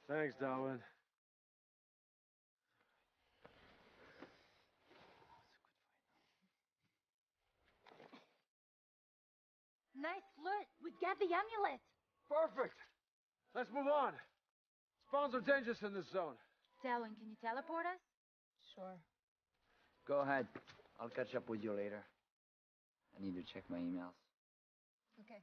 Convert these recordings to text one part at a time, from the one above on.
Thanks, Darwin. Nice loot. We got the amulet. Perfect. Let's move on. Spawns are dangerous in this zone. Darwin, can you teleport us? Sure. Go ahead. I'll catch up with you later. I need to check my emails. Okay.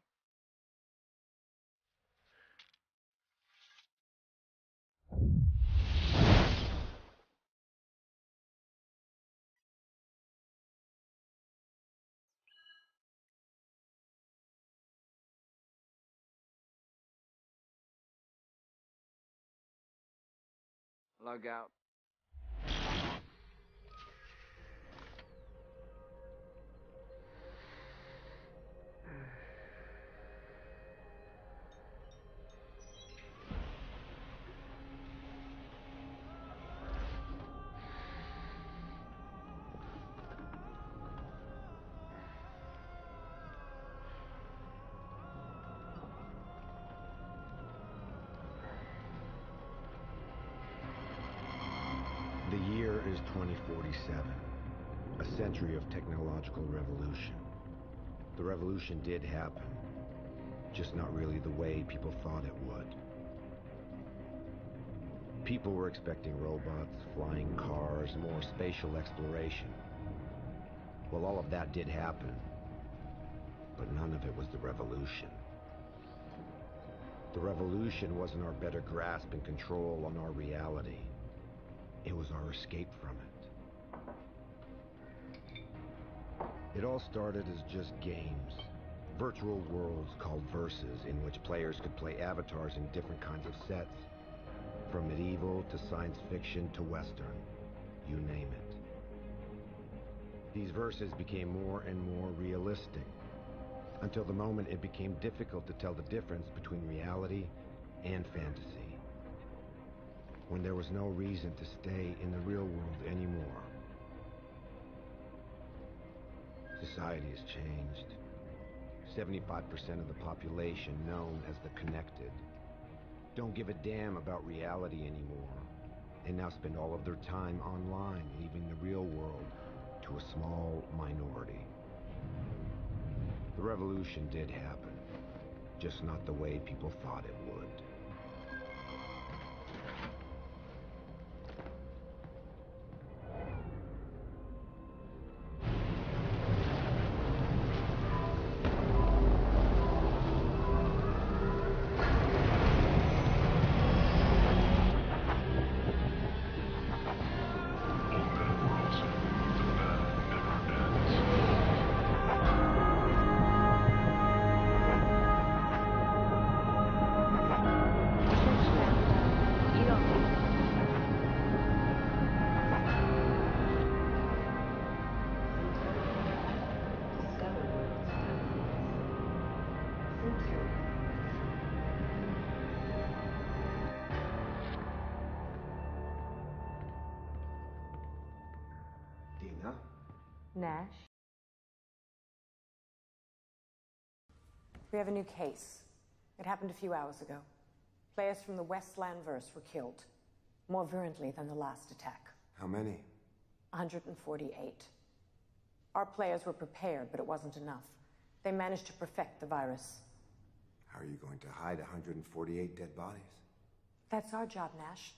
Log out. The year is 2047, a century of technological revolution. The revolution did happen, just not really the way people thought it would. People were expecting robots, flying cars, more spatial exploration. Well, all of that did happen, but none of it was the revolution. The revolution wasn't our better grasp and control on our reality. It was our escape from it. It all started as just games. Virtual worlds called verses in which players could play avatars in different kinds of sets. From medieval to science fiction to western. You name it. These verses became more and more realistic, until the moment it became difficult to tell the difference between reality and fantasy. When there was no reason to stay in the real world anymore. Society has changed. 75% of the population, known as the connected, don't give a damn about reality anymore. They now spend all of their time online, leaving the real world to a small minority. The revolution did happen, just not the way people thought it would. Nash? We have a new case. It happened a few hours ago. Players from the Westland verse were killed, more virulently than the last attack. How many? 148. Our players were prepared, but it wasn't enough. They managed to perfect the virus. How are you going to hide 148 dead bodies? That's our job, Nash.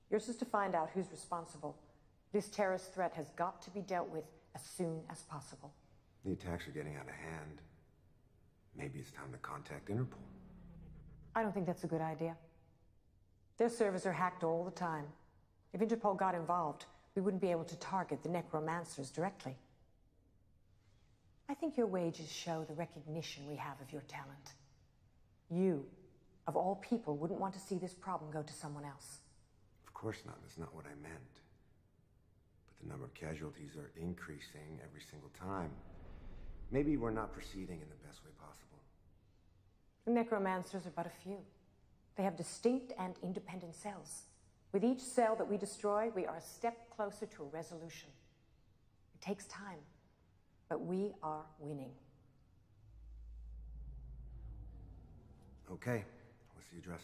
Yours is to find out who's responsible. This terrorist threat has got to be dealt with as soon as possible. The attacks are getting out of hand. Maybe it's time to contact Interpol. I don't think that's a good idea. Their servers are hacked all the time. If Interpol got involved, we wouldn't be able to target the necromancers directly. I think your wages show the recognition we have of your talent. You, of all people, wouldn't want to see this problem go to someone else. Of course not. That's not what I meant. The number of casualties are increasing every single time. Maybe we're not proceeding in the best way possible. The necromancers are but a few. They have distinct and independent cells. With each cell that we destroy, we are a step closer to a resolution. It takes time, but we are winning. Okay, what's the address?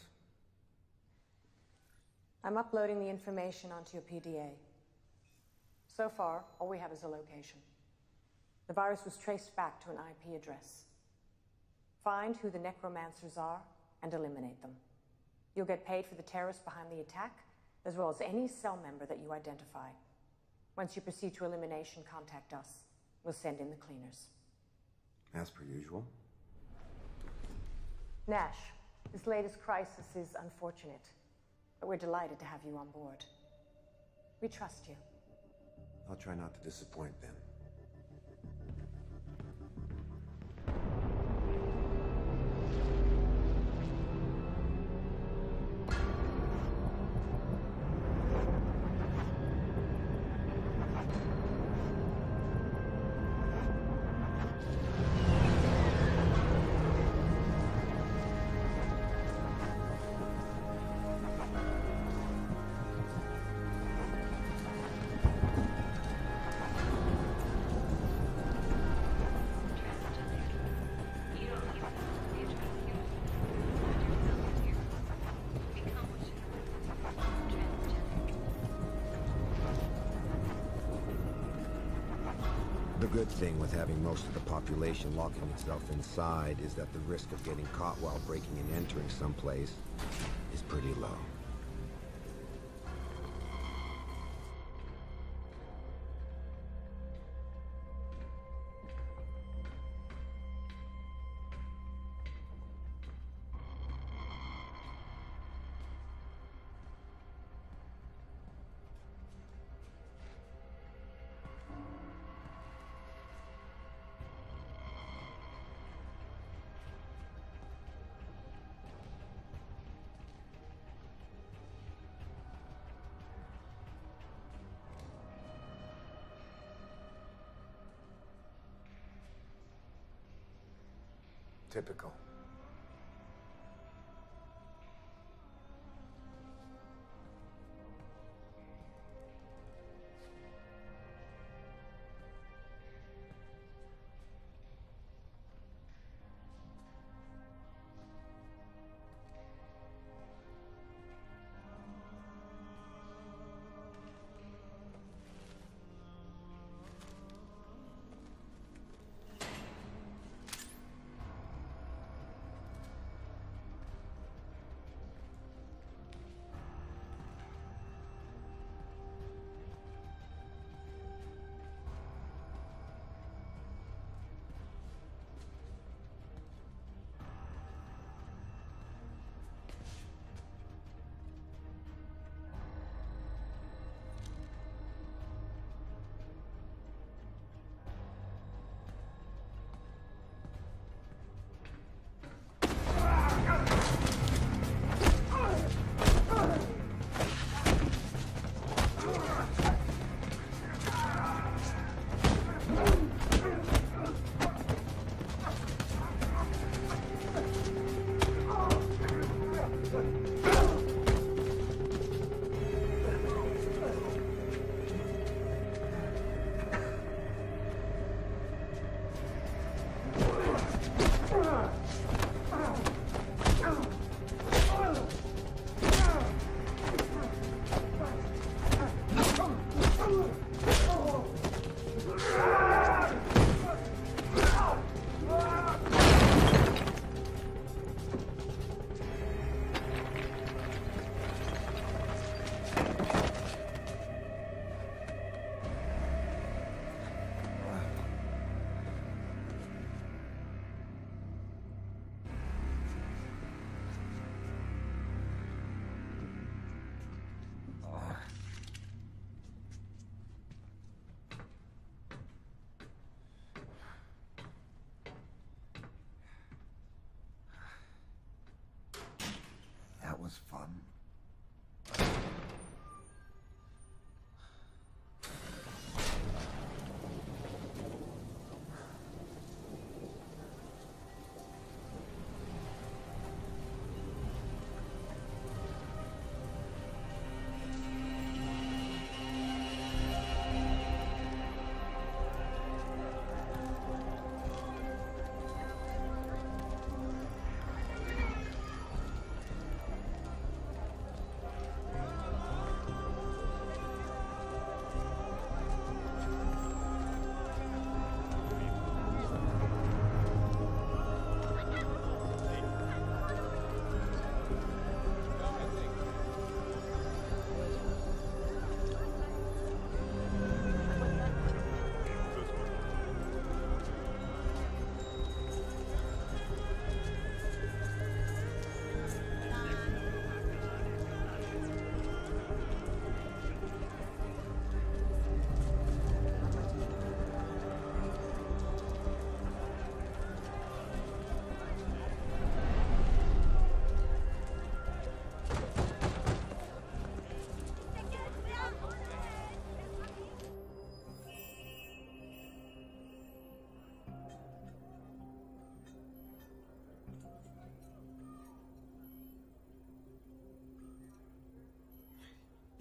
I'm uploading the information onto your PDA. So far, all we have is a location. The virus was traced back to an IP address. Find who the necromancers are and eliminate them. You'll get paid for the terrorists behind the attack, as well as any cell member that you identify. Once you proceed to elimination, contact us. We'll send in the cleaners. As per usual. Nash, this latest crisis is unfortunate, but we're delighted to have you on board. We trust you. I'll try not to disappoint them. The good thing with having most of the population locking itself inside is that the risk of getting caught while breaking and entering someplace is pretty low. Typical.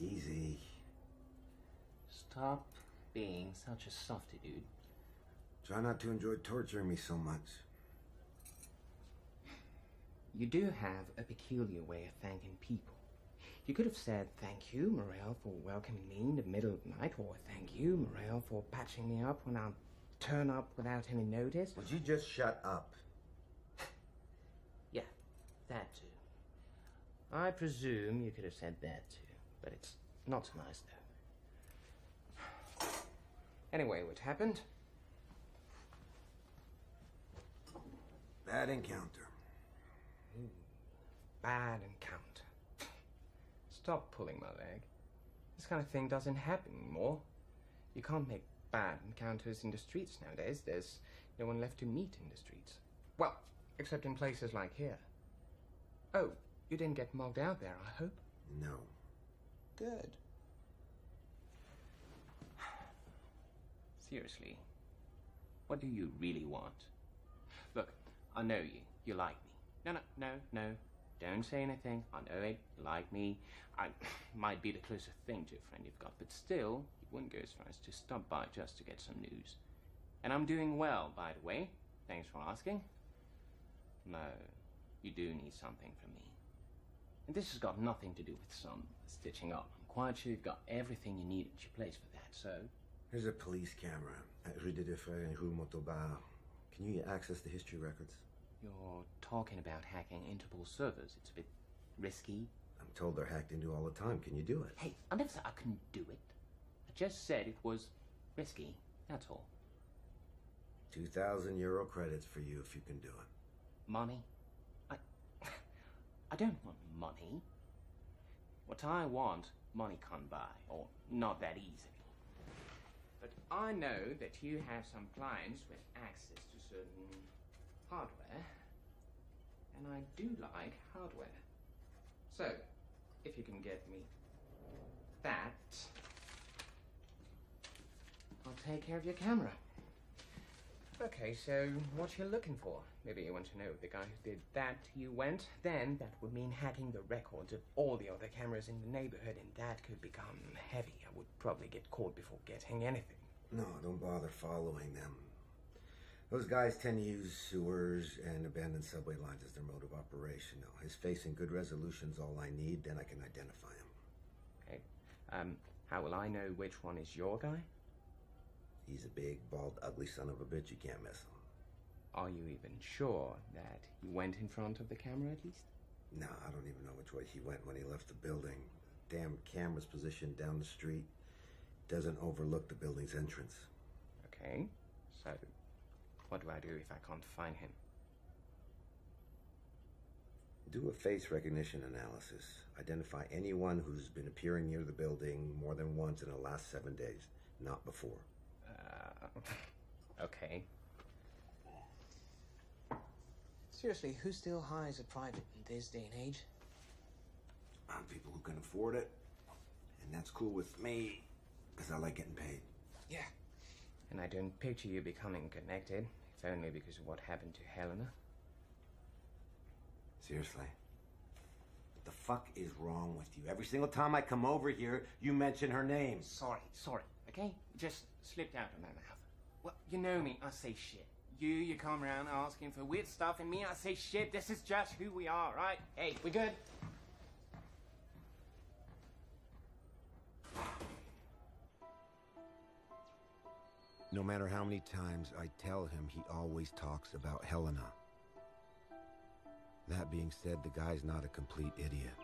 Easy. Stop being such a softy, dude. Try not to enjoy torturing me so much. You do have a peculiar way of thanking people. You could have said, thank you, Morel, for welcoming me in the middle of the night, or thank you, Morel, for patching me up when I turn up without any notice. Would you just shut up? Yeah, that too. I presume you could have said that too, but it's not so nice, though. Anyway, what happened? Bad encounter. Bad encounter. Stop pulling my leg. This kind of thing doesn't happen anymore. You can't make bad encounters in the streets nowadays. There's no one left to meet in the streets. Well, except in places like here. Oh, you didn't get mugged out there, I hope? No. Good. Seriously, what do you really want? Look, I know you. You like me. No. Don't say anything. I know it. You like me. I might be the closest thing to a friend you've got, but still, you wouldn't go as far as to stop by just to get some news. And I'm doing well, by the way. Thanks for asking. No, you do need something from me. And this has got nothing to do with some stitching up. I'm quite sure you've got everything you need at your place for that, so... Here's a police camera at Rue des Frères and Rue Montauban. Can you access the history records? You're talking about hacking Interpol servers. It's a bit risky. I'm told they're hacked into all the time. Can you do it? Hey, I never said I couldn't do it. I just said it was risky. That's all. 2,000 euro credits for you if you can do it. Money? I don't want money. What I want, money can't buy, or not that easily. But I know that you have some clients with access to certain hardware, and I do like hardware. So, if you can get me that, I'll take care of your camera. Okay, so what you're looking for? Maybe you want to know if the guy who did that to you went? Then that would mean hacking the records of all the other cameras in the neighborhood, and that could become heavy. I would probably get caught before getting anything. No, don't bother following them. Those guys tend to use sewers and abandoned subway lines as their mode of operation. Now, his face and good resolution's all I need, then I can identify him. Okay. How will I know which one is your guy? He's a big, bald, ugly son of a bitch. You can't miss him. Are you even sure that he went in front of the camera at least? No, I don't even know which way he went when he left the building. The damn camera's positioned down the street. Doesn't overlook the building's entrance. Okay, so what do I do if I can't find him? Do a face recognition analysis. Identify anyone who's been appearing near the building more than once in the last 7 days, not before. Okay. Seriously, who still hires a private in this day and age? People who can afford it. And that's cool with me, because I like getting paid. Yeah. And I don't picture you becoming connected, if only because of what happened to Helena. Seriously? What the fuck is wrong with you? Every single time I come over here, you mention her name. Sorry, okay? Just slipped out of my mouth. Well, you know me, I say shit. You come around asking for weird stuff, and me, I say shit. This is just who we are, right? Hey, we good? No matter how many times I tell him, he always talks about Helena. That being said, the guy's not a complete idiot.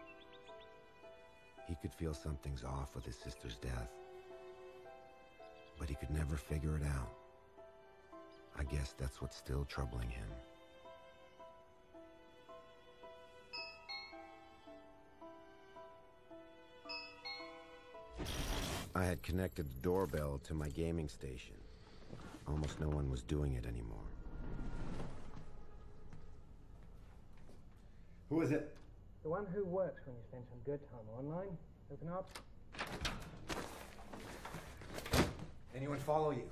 He could feel something's off with his sister's death, but he could never figure it out. I guess that's what's still troubling him. I had connected the doorbell to my gaming station. Almost no one was doing it anymore. Who is it? The one who works when you spend some good time online. Open up. Anyone follow you?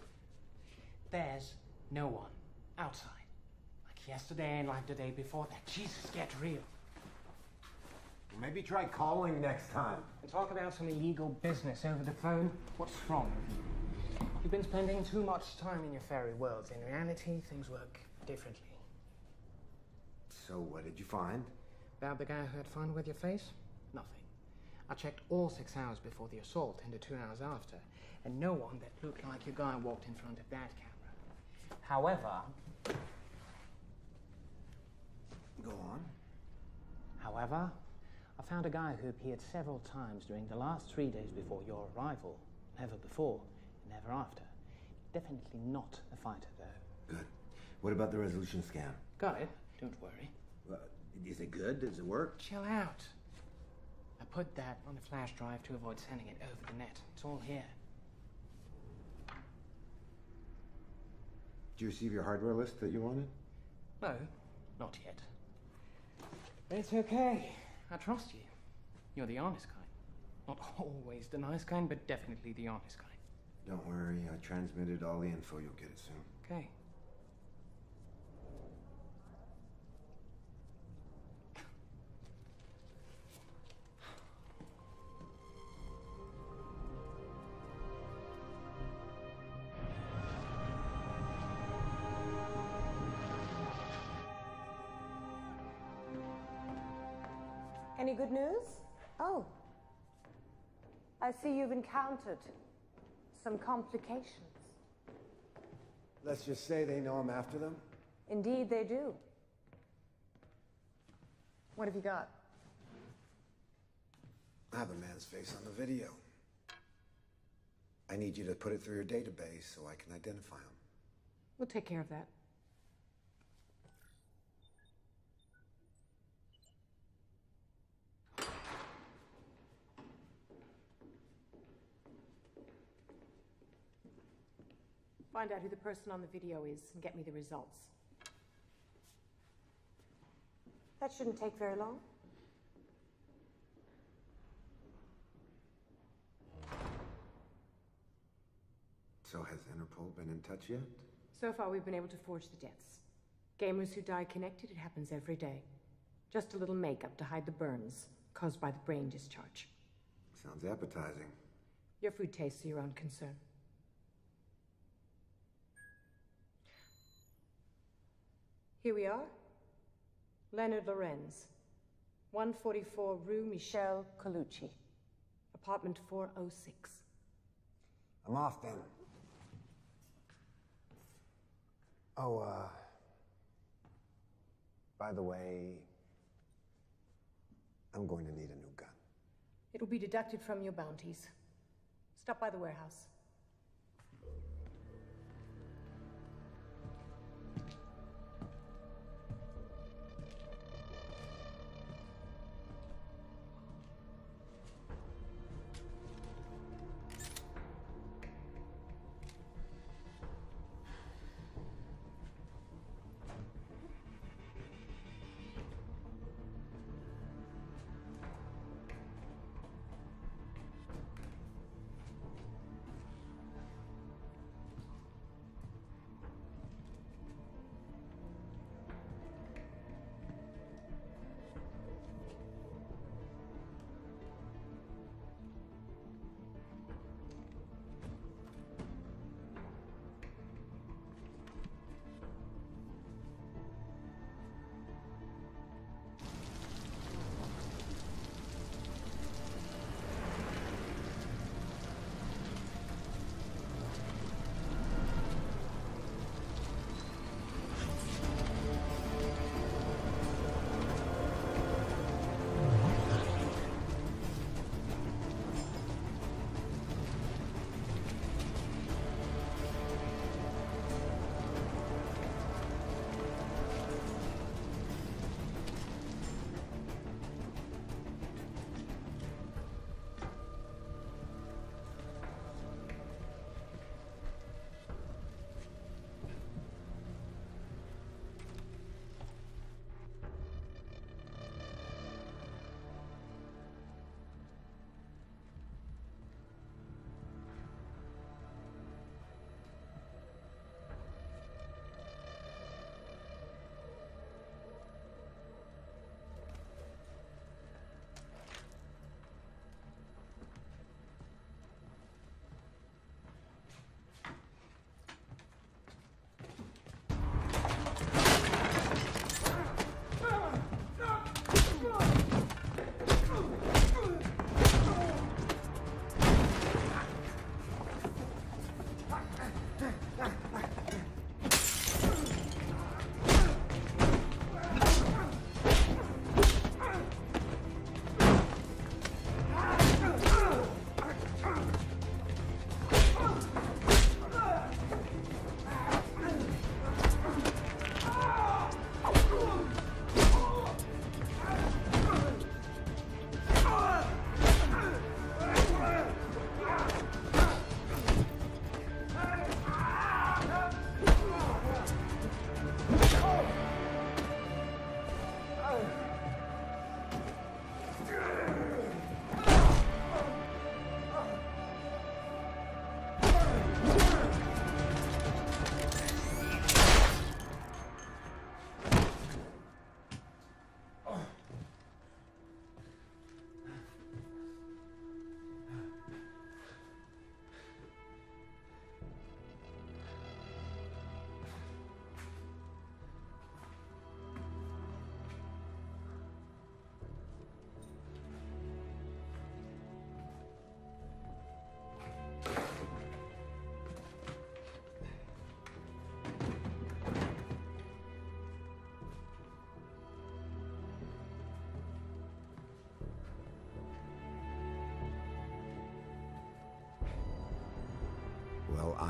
There's no one outside. Like yesterday and like the day before that. Jesus, get real. Maybe try calling next time. And talk about some illegal business over the phone? What's wrong with you? You've been spending too much time in your fairy worlds. In reality, things work differently. So what did you find? About the guy who had fun with your face? Nothing. I checked all 6 hours before the assault and the 2 hours after, and no one that looked like your guy walked in front of that camera. However... Go on. However, I found a guy who appeared several times during the last 3 days before your arrival. Never before, never after. Definitely not a fighter, though. Good. What about the resolution scan? Got it. Don't worry. Is it good? Does it work? Chill out. I put that on a flash drive to avoid sending it over the net. It's all here. Did you receive your hardware list that you wanted? No, not yet. But it's okay. I trust you. You're the honest kind. Not always the nice kind, but definitely the honest kind. Don't worry, I transmitted all the info. You'll get it soon. Okay. Any good news? Oh. I see you've encountered some complications. Let's just say they know I'm after them. Indeed, they do. What have you got? I have a man's face on the video. I need you to put it through your database so I can identify him. We'll take care of that. Find out who the person on the video is and get me the results. That shouldn't take very long. So has Interpol been in touch yet? So far, we've been able to forge the deaths. Gamers who die connected, it happens every day. Just a little makeup to hide the burns caused by the brain discharge. Sounds appetizing. Your food tastes are your own concern. Here we are. Leonard Lorenz, 144 Rue Michel Colucci, apartment 406. I'm off then. Oh, by the way, I'm going to need a new gun. It'll be deducted from your bounties. Stop by the warehouse.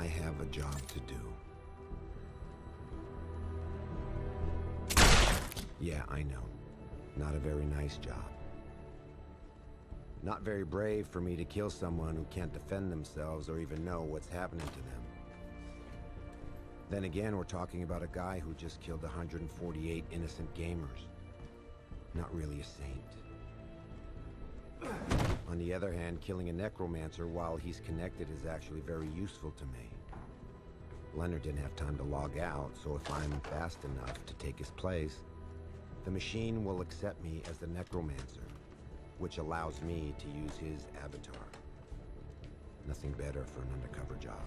I have a job to do. Yeah, I know. Not a very nice job. Not very brave for me to kill someone who can't defend themselves or even know what's happening to them. Then again, we're talking about a guy who just killed 148 innocent gamers. Not really a saint. On the other hand, killing a necromancer while he's connected is actually very useful to me. Leonard didn't have time to log out, so if I'm fast enough to take his place, the machine will accept me as the necromancer, which allows me to use his avatar. Nothing better for an undercover job.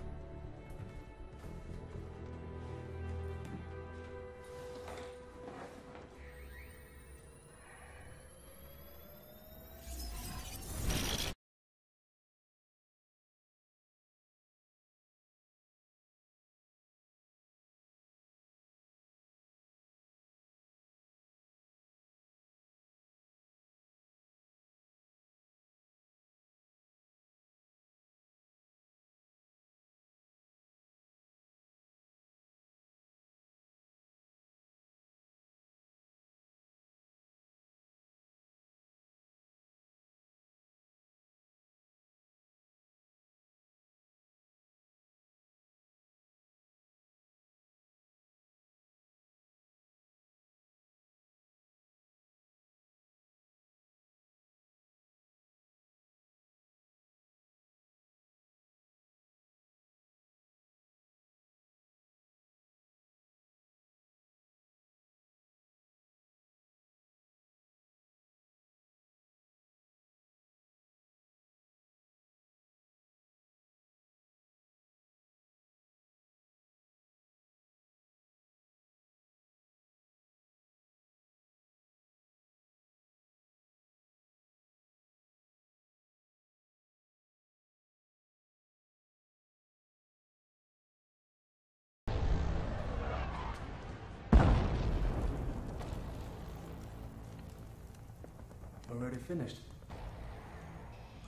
Already finished.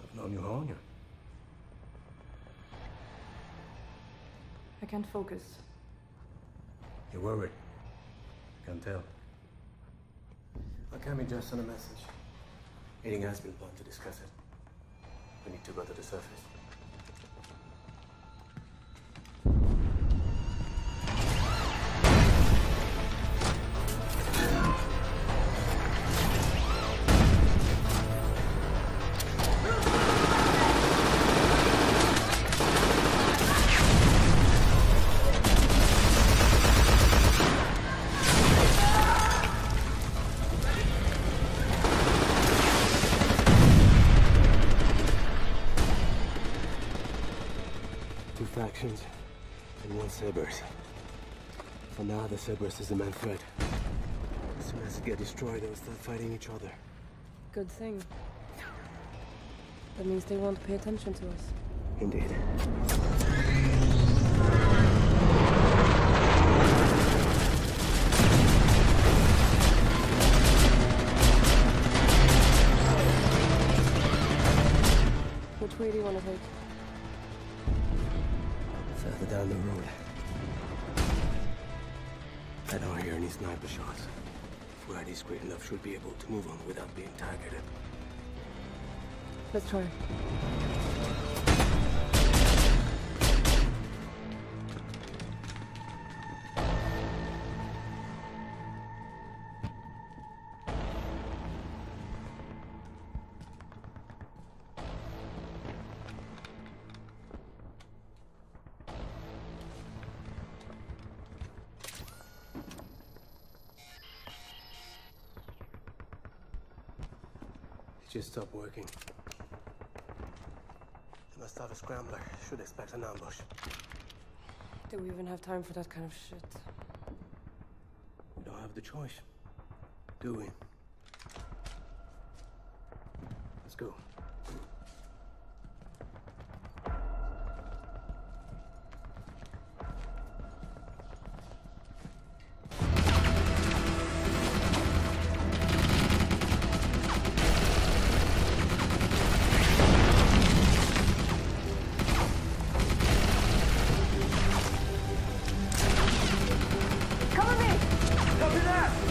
I've known you all year. I can't focus. You're worried. I can tell. I came in just on a message. Meeting has been planned to discuss it. We need to go to the surface. Factions and one Cerberus. For now, the Cerberus is the main threat. As soon as it gets destroyed, they'll start fighting each other. Good thing. That means they won't pay attention to us. Indeed. Which way do you want to take? Further down the road. I don't hear any sniper shots. If we're discreet enough, should be able to move on without being targeted. Let's try. Just stopped working. They must have a scrambler. Should expect an ambush. Do we even have time for that kind of shit? We don't have the choice, do we? Let's go. Copy that!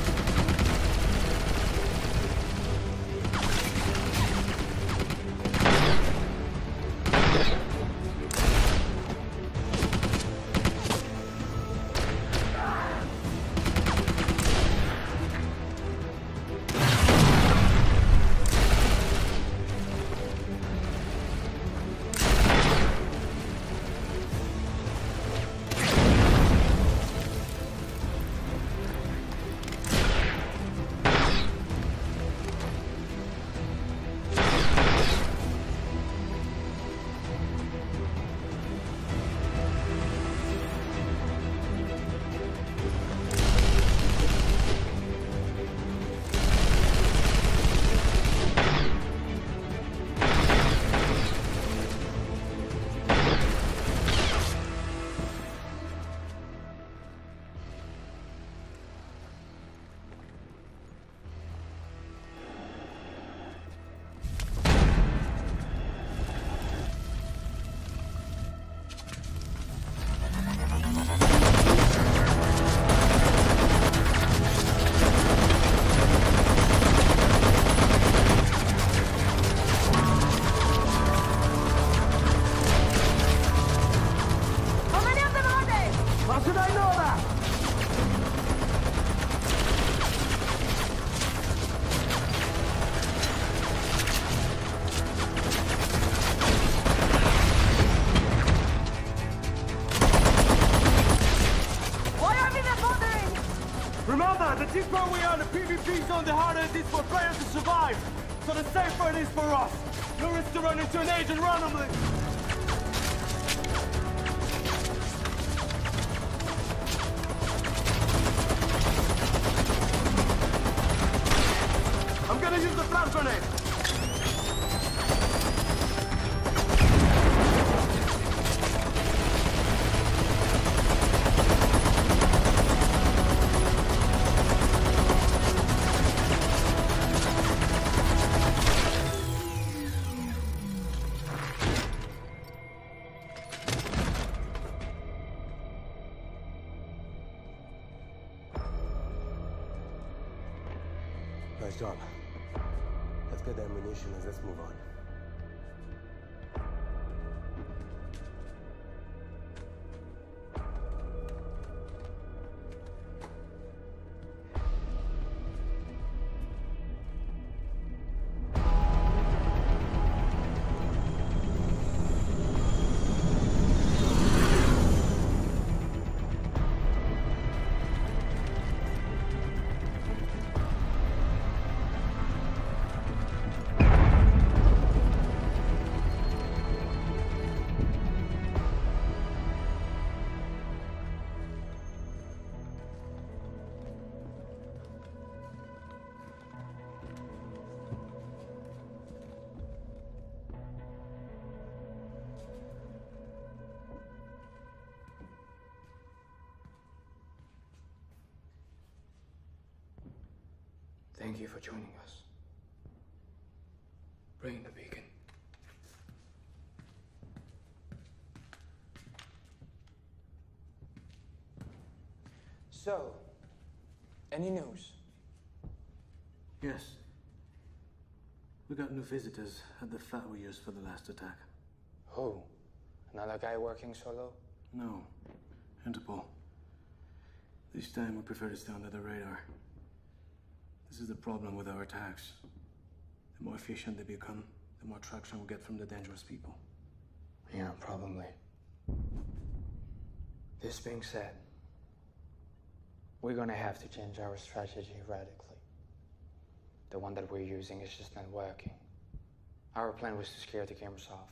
Remember, the deeper we are in the PvP zone, the harder it is for players to survive. So the safer it is for us. No risk to run into an agent randomly. I'm gonna use the flash grenade. Nice job. Let's get the ammunition and let's move on. Thank you for joining us. Bring the beacon. So, any news? Yes. We got new visitors at the flat we used for the last attack. Who? Another guy working solo? No. Interpol. This time we prefer to stay under the radar. This is the problem with our attacks. The more efficient they become, the more traction we get from the dangerous people. Yeah, probably. This being said, we're gonna have to change our strategy radically. The one that we're using is just not working. Our plan was to scare the gamers off,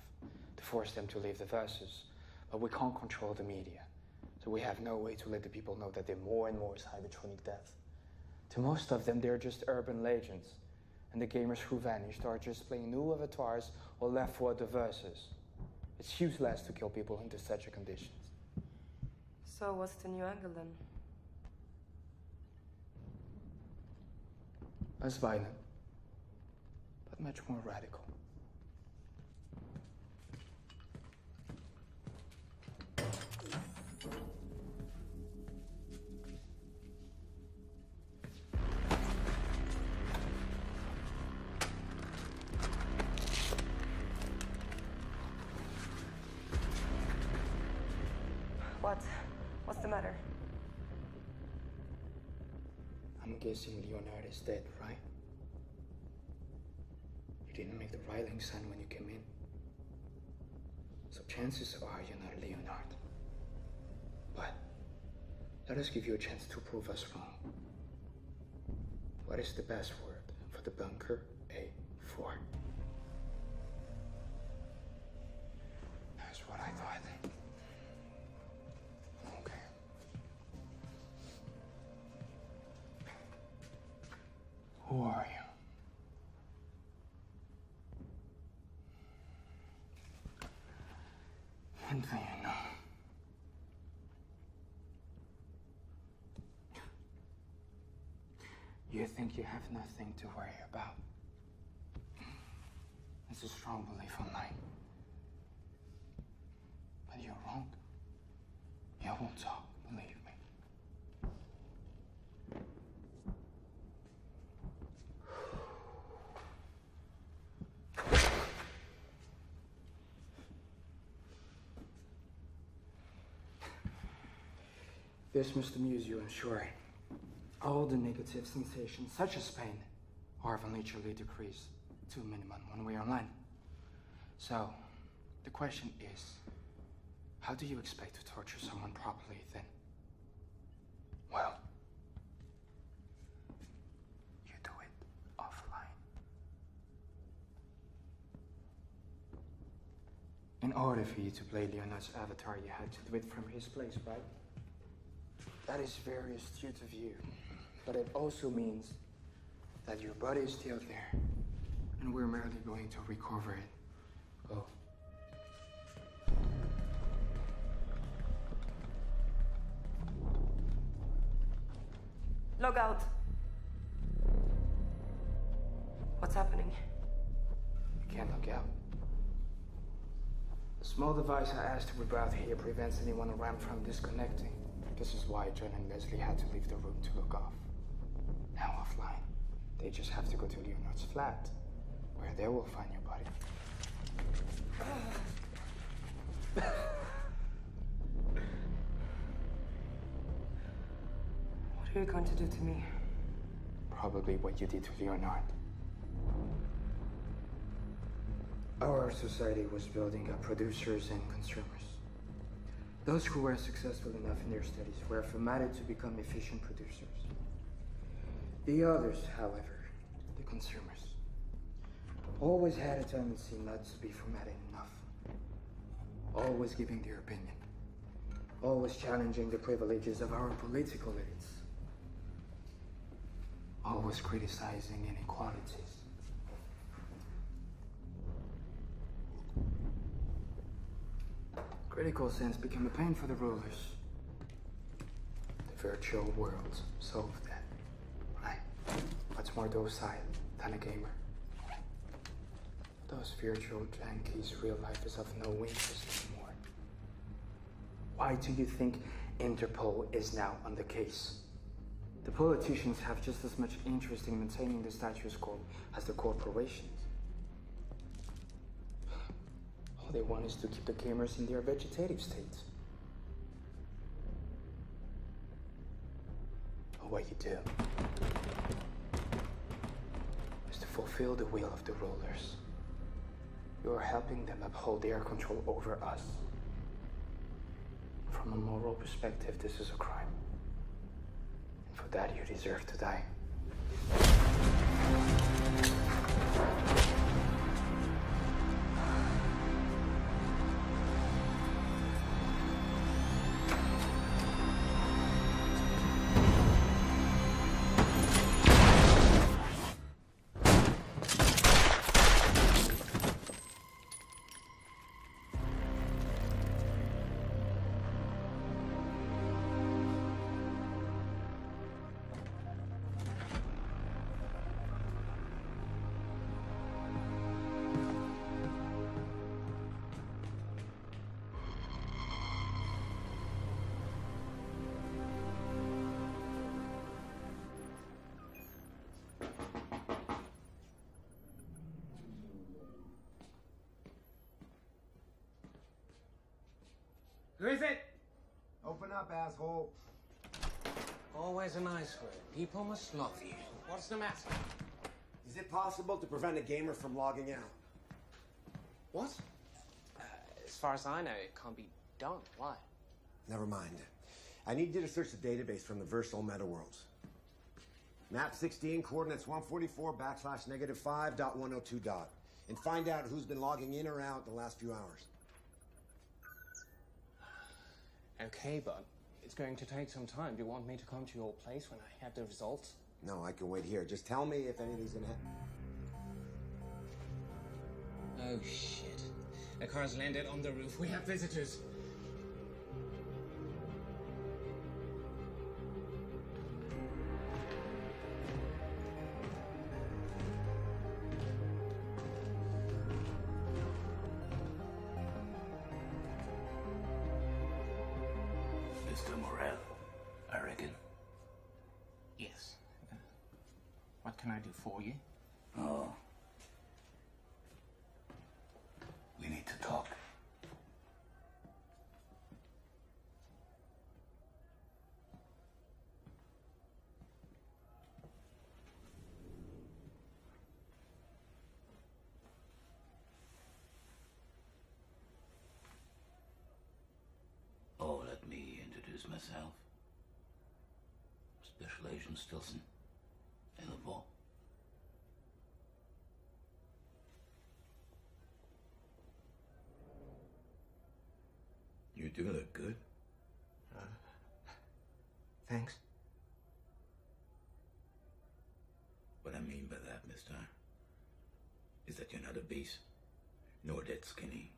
to force them to leave the verses, but we can't control the media. So we have no way to let the people know that they're more and more cybertronic death. To most of them, they're just urban legends. And the gamers who vanished are just playing new avatars or left for the verses. It's useless to kill people into such conditions. So what's the new angle then? Less violent, but much more radical. What? What's the matter? I'm guessing Leonard is dead, right? You didn't make the riling sign when you came in. So chances are you're not Leonard. But let us give you a chance to prove us wrong. What is the password for the bunker A4? That's what I thought. Okay. Who are you? What do you know? You think you have nothing to worry about? It's a strong belief of mine. But you're wrong. You won't talk, believe me. This must amuse you, I'm sure. All the negative sensations, such as pain, are eventually decreased to a minimum when we are online. So, the question is, how do you expect to torture someone properly then? Well, you do it offline. In order for you to play Leonard's avatar, you had to do it from his place, right? That is very astute of you. But it also means that your body is still there, and we're merely going to recover it. Oh. Log out. What's happening? You can't log out. The small device I asked to reroute here prevents anyone around from disconnecting. This is why John and Leslie had to leave the room to log off. Now offline, they just have to go to Leonard's flat, where they will find your body. What are you going to do to me? Probably what you did to Leonard. Our society was building up producers and consumers. Those who were successful enough in their studies were formatted to become efficient producers. The others, however, the consumers, always had a tendency not to be formatted enough. Always giving their opinion. Always challenging the privileges of our political elites. Always criticizing inequalities. Critical sense became a pain for the rulers. The virtual world solved that, right? Much more docile than a gamer. Those virtual junkies' real life is of no interest anymore. Why do you think Interpol is now on the case? The politicians have just as much interest in maintaining the status quo as the corporations. All they want is to keep the gamers in their vegetative state. But what you do is to fulfill the will of the rulers. You are helping them uphold their control over us. From a moral perspective, this is a crime. And for that, you deserve to die. asshole. Always a nice word. People must love you. What's the matter? Is it possible to prevent a gamer from logging out? What? As far as I know, it can't be done. Why? Never mind. I need you to search the database from the Versal Meta Worlds. Map 16, coordinates 144/-5.102. And find out who's been logging in or out the last few hours. Okay, but it's going to take some time. Do you want me to come to your place when I have the results? No, I can wait here. Just tell me if anything's gonna happen. Oh, shit. The car's landed on the roof. We have visitors. Mr. Morel, I reckon. Yes. What can I do for you? Oh. We need to talk. Oh, let me introduce myself. Special Agent Stilson. Available. You do look good. Thanks. What I mean by that, mister, is that you're not obese, nor dead skinny.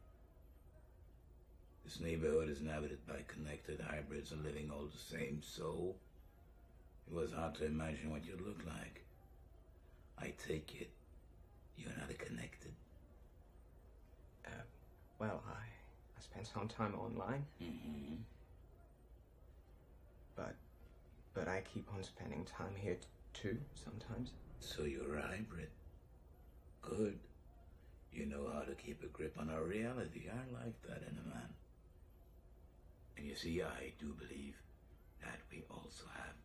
This neighborhood is inhabited by connected hybrids and living all the same, so it was hard to imagine what you'd look like. I take it you're not connected. Well, I spent some time online. Mm-hmm. But I keep on spending time here too, sometimes. So you're a hybrid. Good. You know how to keep a grip on our reality. I like that in a man. And you see, I do believe that we also have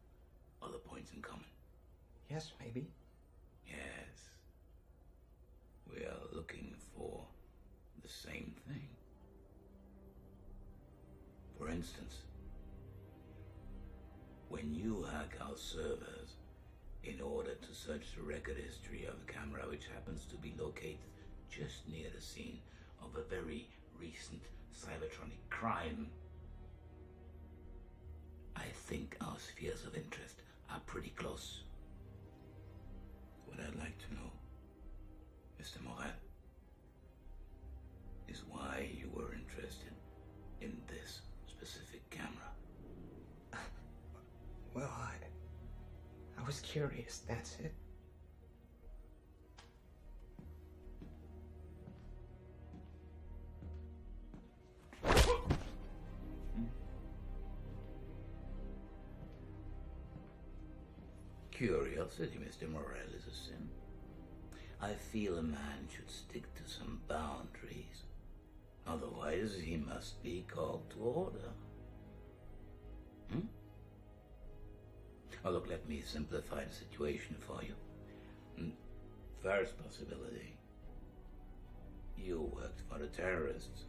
other points in common. Yes, maybe. Yes. We are looking for the same thing. For instance, when you hack our servers in order to search the record history of a camera which happens to be located just near the scene of a very recent cybertronic crime, I think our spheres of interest are pretty close. What I'd like to know, Mr. Morel, is why you were interested in this specific camera. Well, I was curious, that's it. Curiosity, Mr. Morel, is a sin. I feel a man should stick to some boundaries. Otherwise, he must be called to order. Oh, look, let me simplify the situation for you. First possibility. You worked for the terrorists.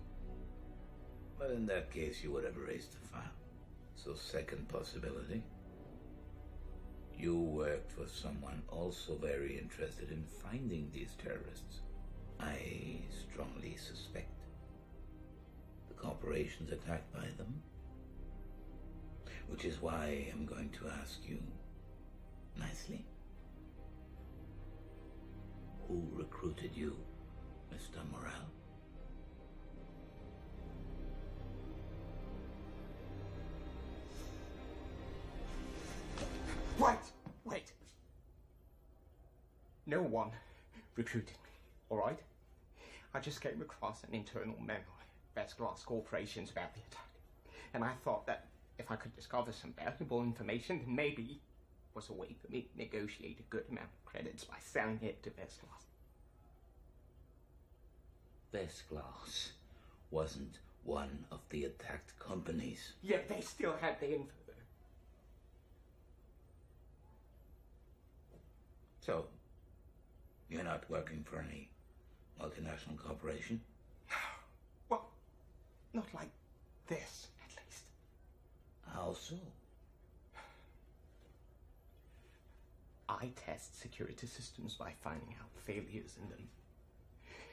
But in that case, you would have erased the file. So second possibility. You worked for someone also very interested in finding these terrorists. I strongly suspect the corporations attacked by them. Which is why I'm going to ask you nicely. Who recruited you, Mr. Morel? Wait. No one recruited me, all right? I just came across an internal memo at Glass Corporations about the attack. And I thought that if I could discover some valuable information, then maybe it was a way for me to negotiate a good amount of credits by selling it to Vestglass. Vestglass wasn't one of the attacked companies. Yeah, they still had the info, though. So, you're not working for any multinational corporation? Well, not like this, at least. How so? I test security systems by finding out failures in them.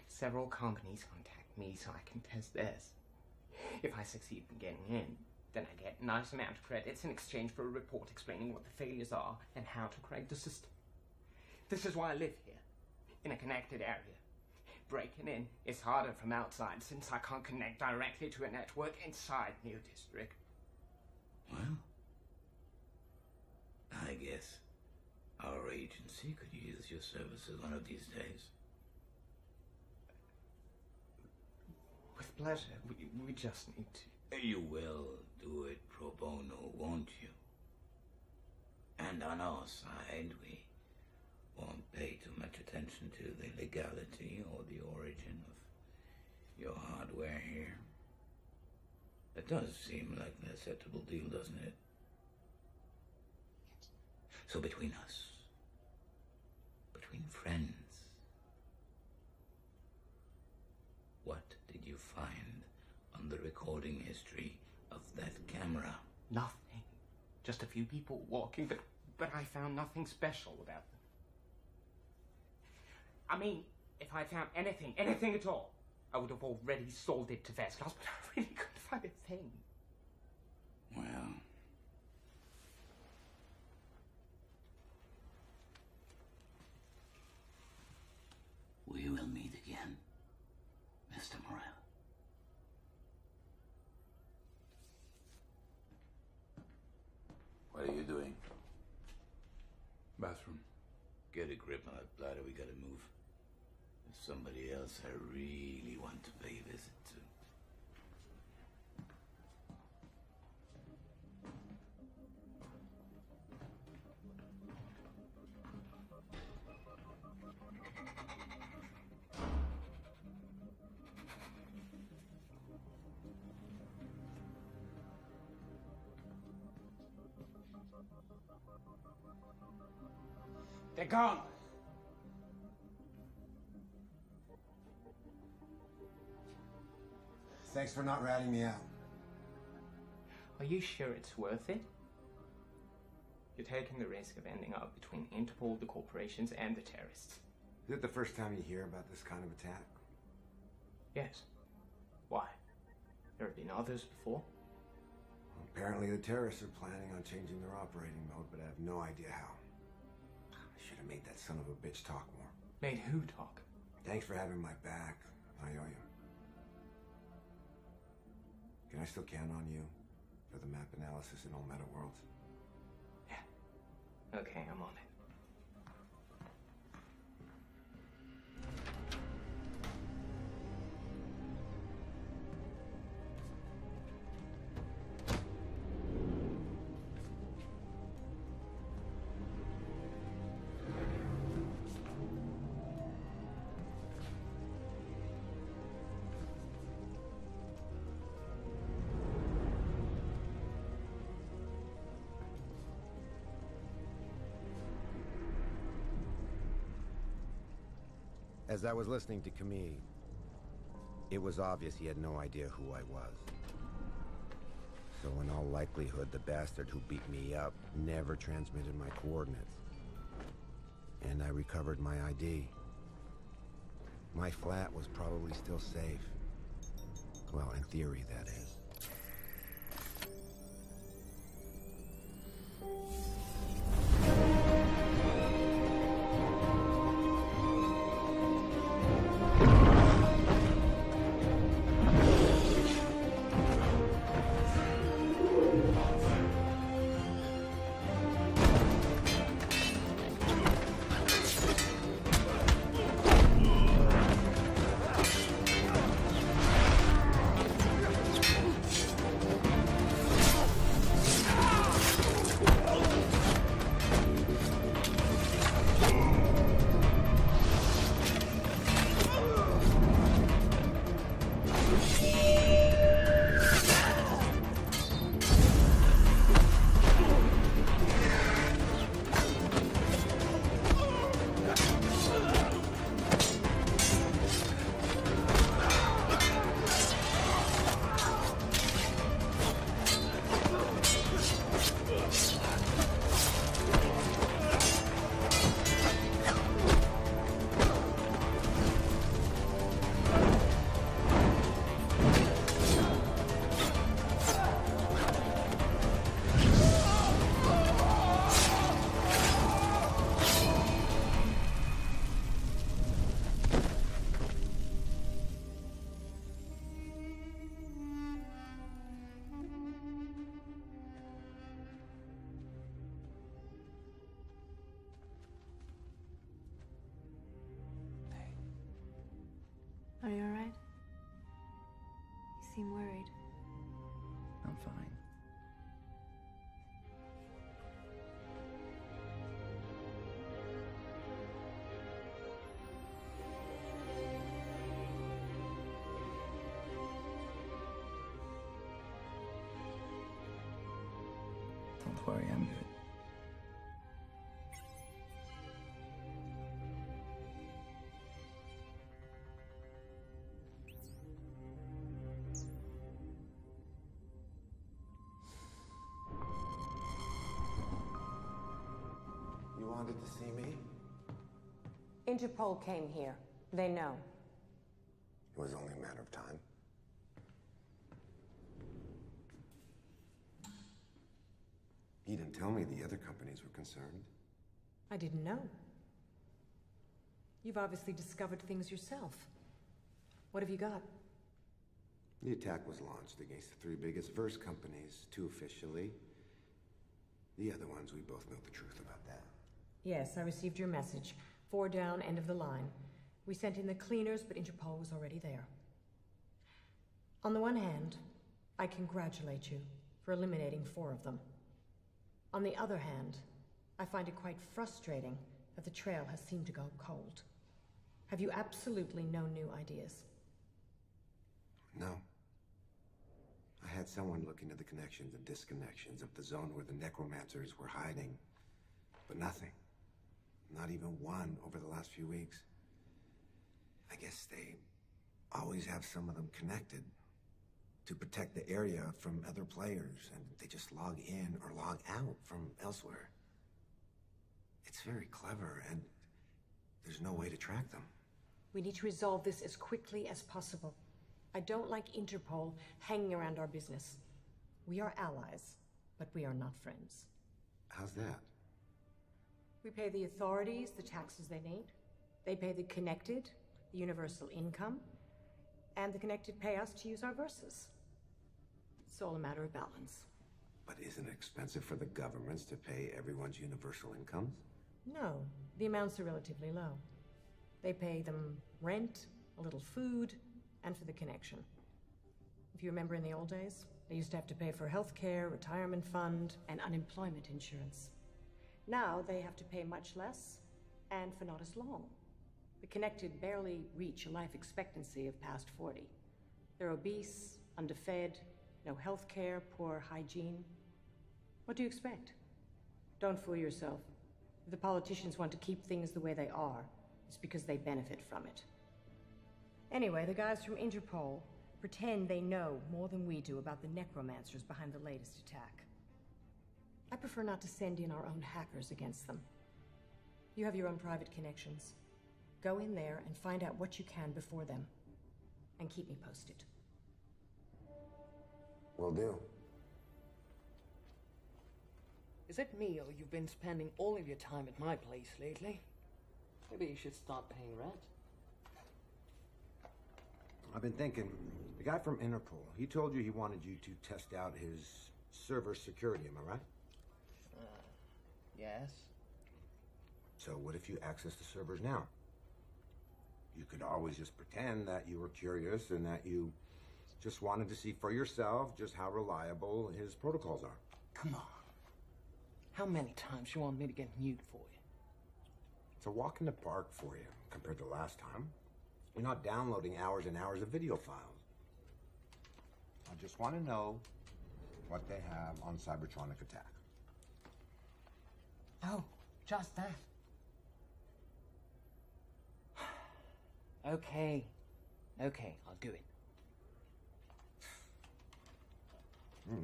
Several companies contact me so I can test theirs. If I succeed in getting in, then I get a nice amount of credits in exchange for a report explaining what the failures are and how to correct the system. This is why I live here, in a connected area. Breaking in is harder from outside since I can't connect directly to a network inside New District. Well, I guess our agency could use your services one of these days. With pleasure. We just need to. You will do it pro bono, won't you? And on our side, we won't pay too much attention to the legality or the origin of your hardware here. It does seem like an acceptable deal, doesn't it? So between us, between friends, what did you find on the recording history of that camera? Nothing. Just a few people walking, but I found nothing special about them. I mean, if I found anything at all, I would have already sold it to First Class, but I really couldn't find a thing. Well, we will meet again, Mr. Morel. What are you doing? Bathroom. Get a grip on that bladder, we gotta move. There's somebody else I really want to pay a visit to. They're gone. Thanks for not ratting me out. Are you sure it's worth it? You're taking the risk of ending up between Interpol, the corporations, and the terrorists. Is it the first time you hear about this kind of attack? Yes. Why? There have been others before? Well, apparently the terrorists are planning on changing their operating mode, but I have no idea how. I should have made that son of a bitch talk more. Made who talk? Thanks for having my back. I owe you. Can I still count on you for the map analysis in all meta worlds? Yeah. Okay, I'm on it. As I was listening to Camille, it was obvious he had no idea who I was. So in all likelihood, the bastard who beat me up never transmitted my coordinates. And I recovered my ID. My flat was probably still safe. Well, in theory, that is. seem worried. I'm fine. Don't worry, I'm good. You wanted to see me? Interpol came here. They know. It was only a matter of time. You didn't tell me the other companies were concerned. I didn't know. You've obviously discovered things yourself. What have you got? The attack was launched against the three biggest verse companies, two officially. The other ones, we both know the truth about that. Yes, I received your message. 4 down, end of the line. We sent in the cleaners, but Interpol was already there. On the one hand, I congratulate you for eliminating 4 of them. On the other hand, I find it quite frustrating that the trail has seemed to go cold. Have you absolutely no new ideas? No. I had someone look into the connections and disconnections of the zone where the necromancers were hiding, but nothing. Not even one over the last few weeks. I guess they always have some of them connected to protect the area from other players, and they just log in or log out from elsewhere. It's very clever, and there's no way to track them. We need to resolve this as quickly as possible. I don't like Interpol hanging around our business. We are allies, but we are not friends. How's that? We pay the authorities the taxes they need. They pay the connected the universal income, and the connected pay us to use our verses. It's all a matter of balance. But isn't it expensive for the governments to pay everyone's universal incomes? No, the amounts are relatively low. They pay them rent, a little food, and for the connection. If you remember in the old days, they used to have to pay for healthcare, retirement fund, and unemployment insurance. Now they have to pay much less, and for not as long. The connected barely reach a life expectancy of past 40. They're obese, underfed, no healthcare, poor hygiene. What do you expect? Don't fool yourself. If the politicians want to keep things the way they are, it's because they benefit from it. Anyway, the guys from Interpol pretend they know more than we do about the necromancers behind the latest attack. I prefer not to send in our own hackers against them. You have your own private connections. Go in there and find out what you can before them. And keep me posted. Will do. Is it me, or you've been spending all of your time at my place lately? Maybe you should start paying rent. I've been thinking, the guy from Interpol, he told you he wanted you to test out his server security, am I right? Yes. So what if you access the servers now? You could always just pretend that you were curious and that you just wanted to see for yourself just how reliable his protocols are. Come on. How many times you want me to get nude for you? It's a walk in the park for you compared to last time. You're not downloading hours and hours of video files. I just want to know what they have on Cybertronic Attack. Oh, just that. Okay. Okay, I'll do it.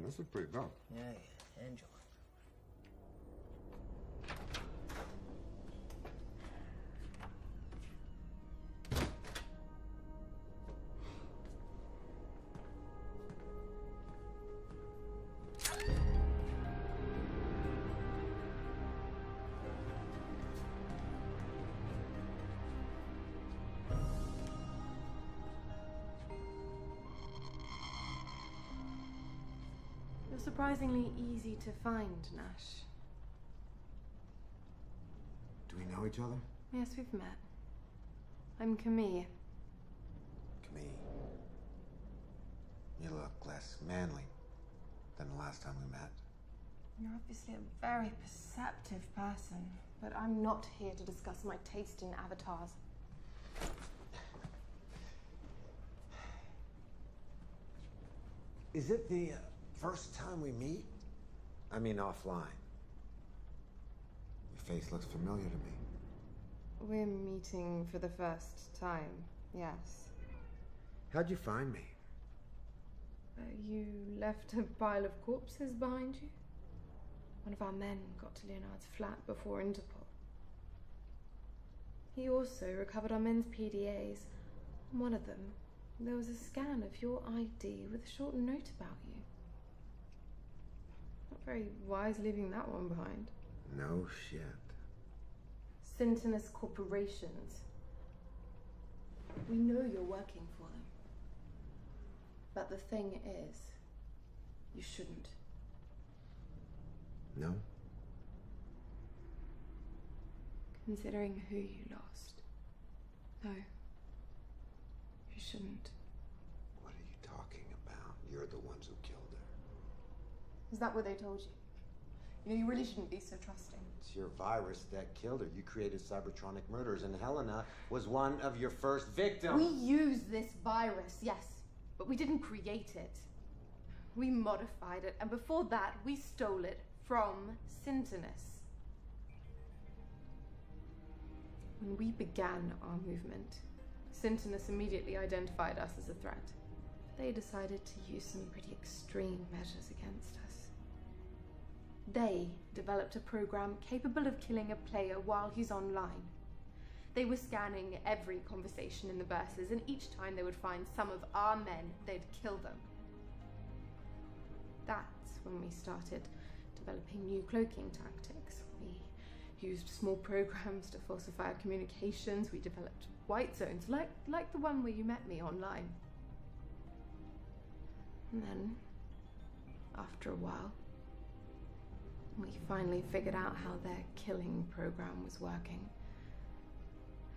This is pretty good. Yeah, enjoy. You're surprisingly easy to find, Nash. Do we know each other? Yes, we've met. I'm Camille. Camille. Yeah, You look less manly than the last time we met. You're obviously a very perceptive person, but I'm not here to discuss my taste in avatars. Is it the first time we meet? I mean, offline. Your face looks familiar to me. We're meeting for the first time, yes. How'd you find me? You left a pile of corpses behind you? One of our men got to Leonard's flat before Interpol. He also recovered our men's PDAs. On one of them, there was a scan of your ID with a short note about you. Not very wise leaving that one behind. No shit. Syntonous corporations. We know you're working for them. But the thing is, you shouldn't. No? Considering who you lost. No. You shouldn't. What are you talking about? You're the ones who killed her. Is that what they told you? You know, you really shouldn't be so trusting. It's your virus that killed her. You created cybertronic murders, and Helena was one of your first victims. We used this virus, yes, but we didn't create it. We modified it, and before that, we stole it from Syntonous. When we began our movement, Syntonous immediately identified us as a threat. They decided to use some pretty extreme measures against us. They developed a program capable of killing a player while he's online. They were scanning every conversation in the verses, and each time they would find some of our men, they'd kill them. That's when we started developing new cloaking tactics. We used small programs to falsify our communications. We developed white zones, like the one where you met me online. And then, after a while, we finally figured out how their killing program was working.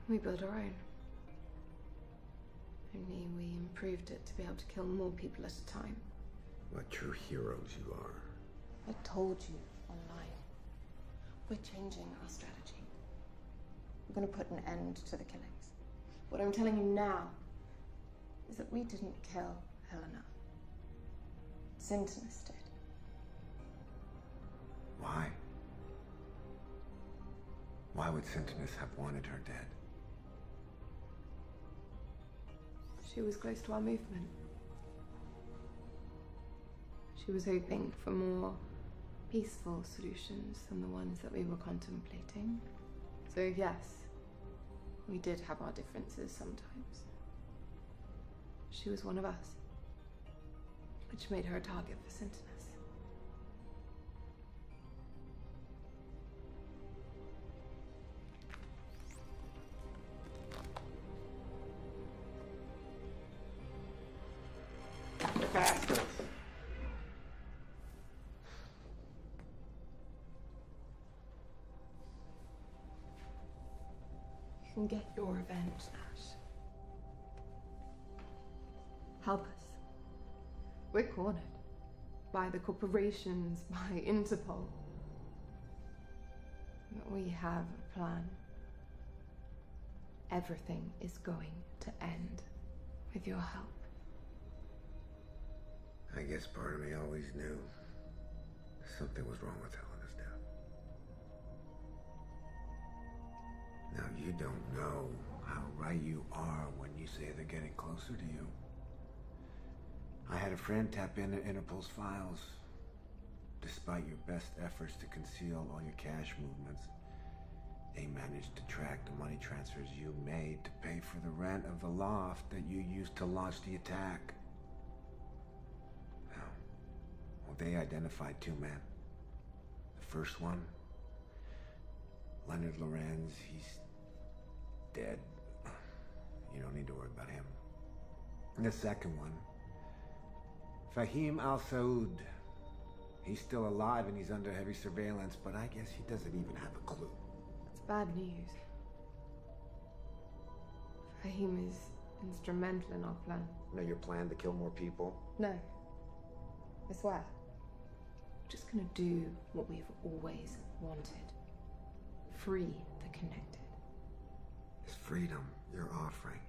We built our own. Only we improved it to be able to kill more people at a time. What true heroes you are. I told you online. We're changing our strategy. We're going to put an end to the killings. What I'm telling you now is that we didn't kill Helena. Syntonous did. Why? Why would Syntonous have wanted her dead? She was close to our movement. She was hoping for more peaceful solutions than the ones that we were contemplating. So yes, we did have our differences sometimes. She was one of us, which made her a target for Syntonous. Faster! You can get your revenge, Ash. Help us. We're cornered. By the corporations, by Interpol. But we have a plan. Everything is going to end with your help. I guess part of me always knew something was wrong with Helena's death. Now, you don't know how right you are when you say they're getting closer to you. I had a friend tap into Interpol's files. Despite your best efforts to conceal all your cash movements, they managed to track the money transfers you made to pay for the rent of the loft that you used to launch the attack. Well, they identified two men. The first one, Leonard Lorenz, he's dead. You don't need to worry about him. And the second one, Fahim Al-Saud. He's still alive and he's under heavy surveillance, but I guess he doesn't even have a clue. That's bad news. Fahim is instrumental in our plan. You know your plan to kill more people? No. I swear. We're just gonna do what we've always wanted. Free the connected. Is freedom you're offering?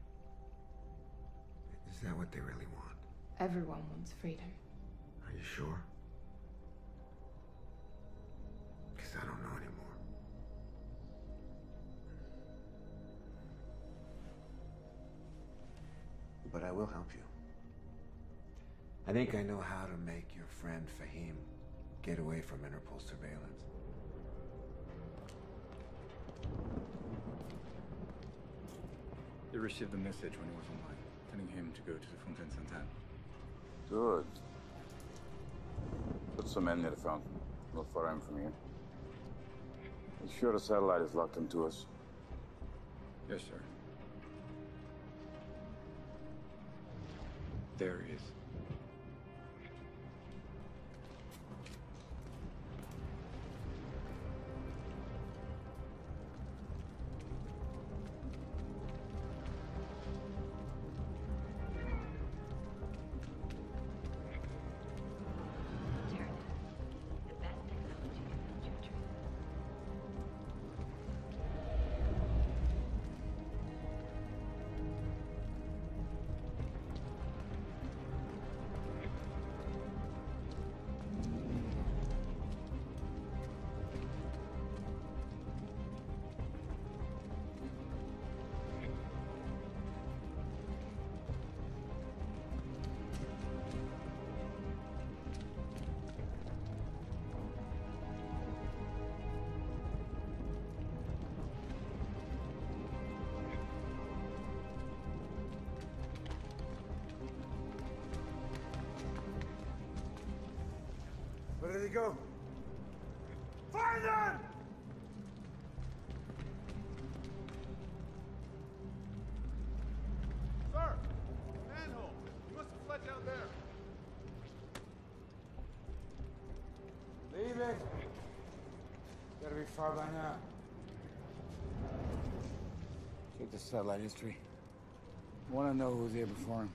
Is that what they really want? Everyone wants freedom. Are you sure? Because I don't know anymore. But I will help you. I think I know how to make your friend Fahim get away from Interpol surveillance. They received a message when he was online, telling him to go to the Fontaine Sainte-Anne. Good. Put some men near the fountain, not far in from here. Make sure the satellite is locked into us. Yes, sir. There he is. Where did he go? Find them! Sir! Manhole! You must have fled down there. Leave it. Gotta be far by now. Check the satellite history. I want to know who was here before him.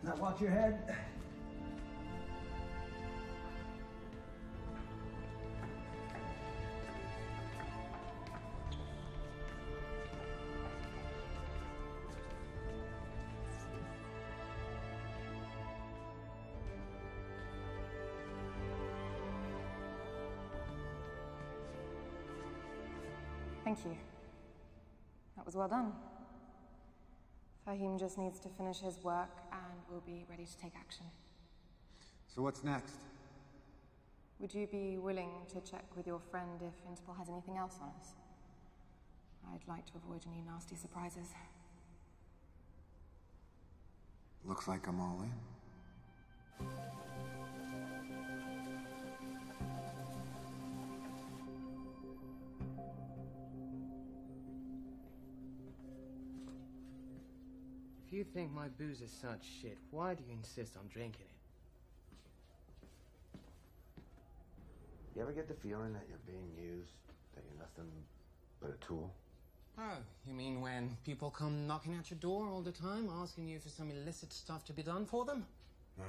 Now watch your head. Thank you. That was well done. Fahim just needs to finish his work and we'll be ready to take action. So what's next? Would you be willing to check with your friend if Interpol has anything else on us? I'd like to avoid any nasty surprises. Looks like I'm all in. If you think my booze is such shit, why do you insist on drinking it? You ever get the feeling that you're being used, that you're nothing but a tool? Oh, you mean when people come knocking at your door all the time, asking you for some illicit stuff to be done for them? No.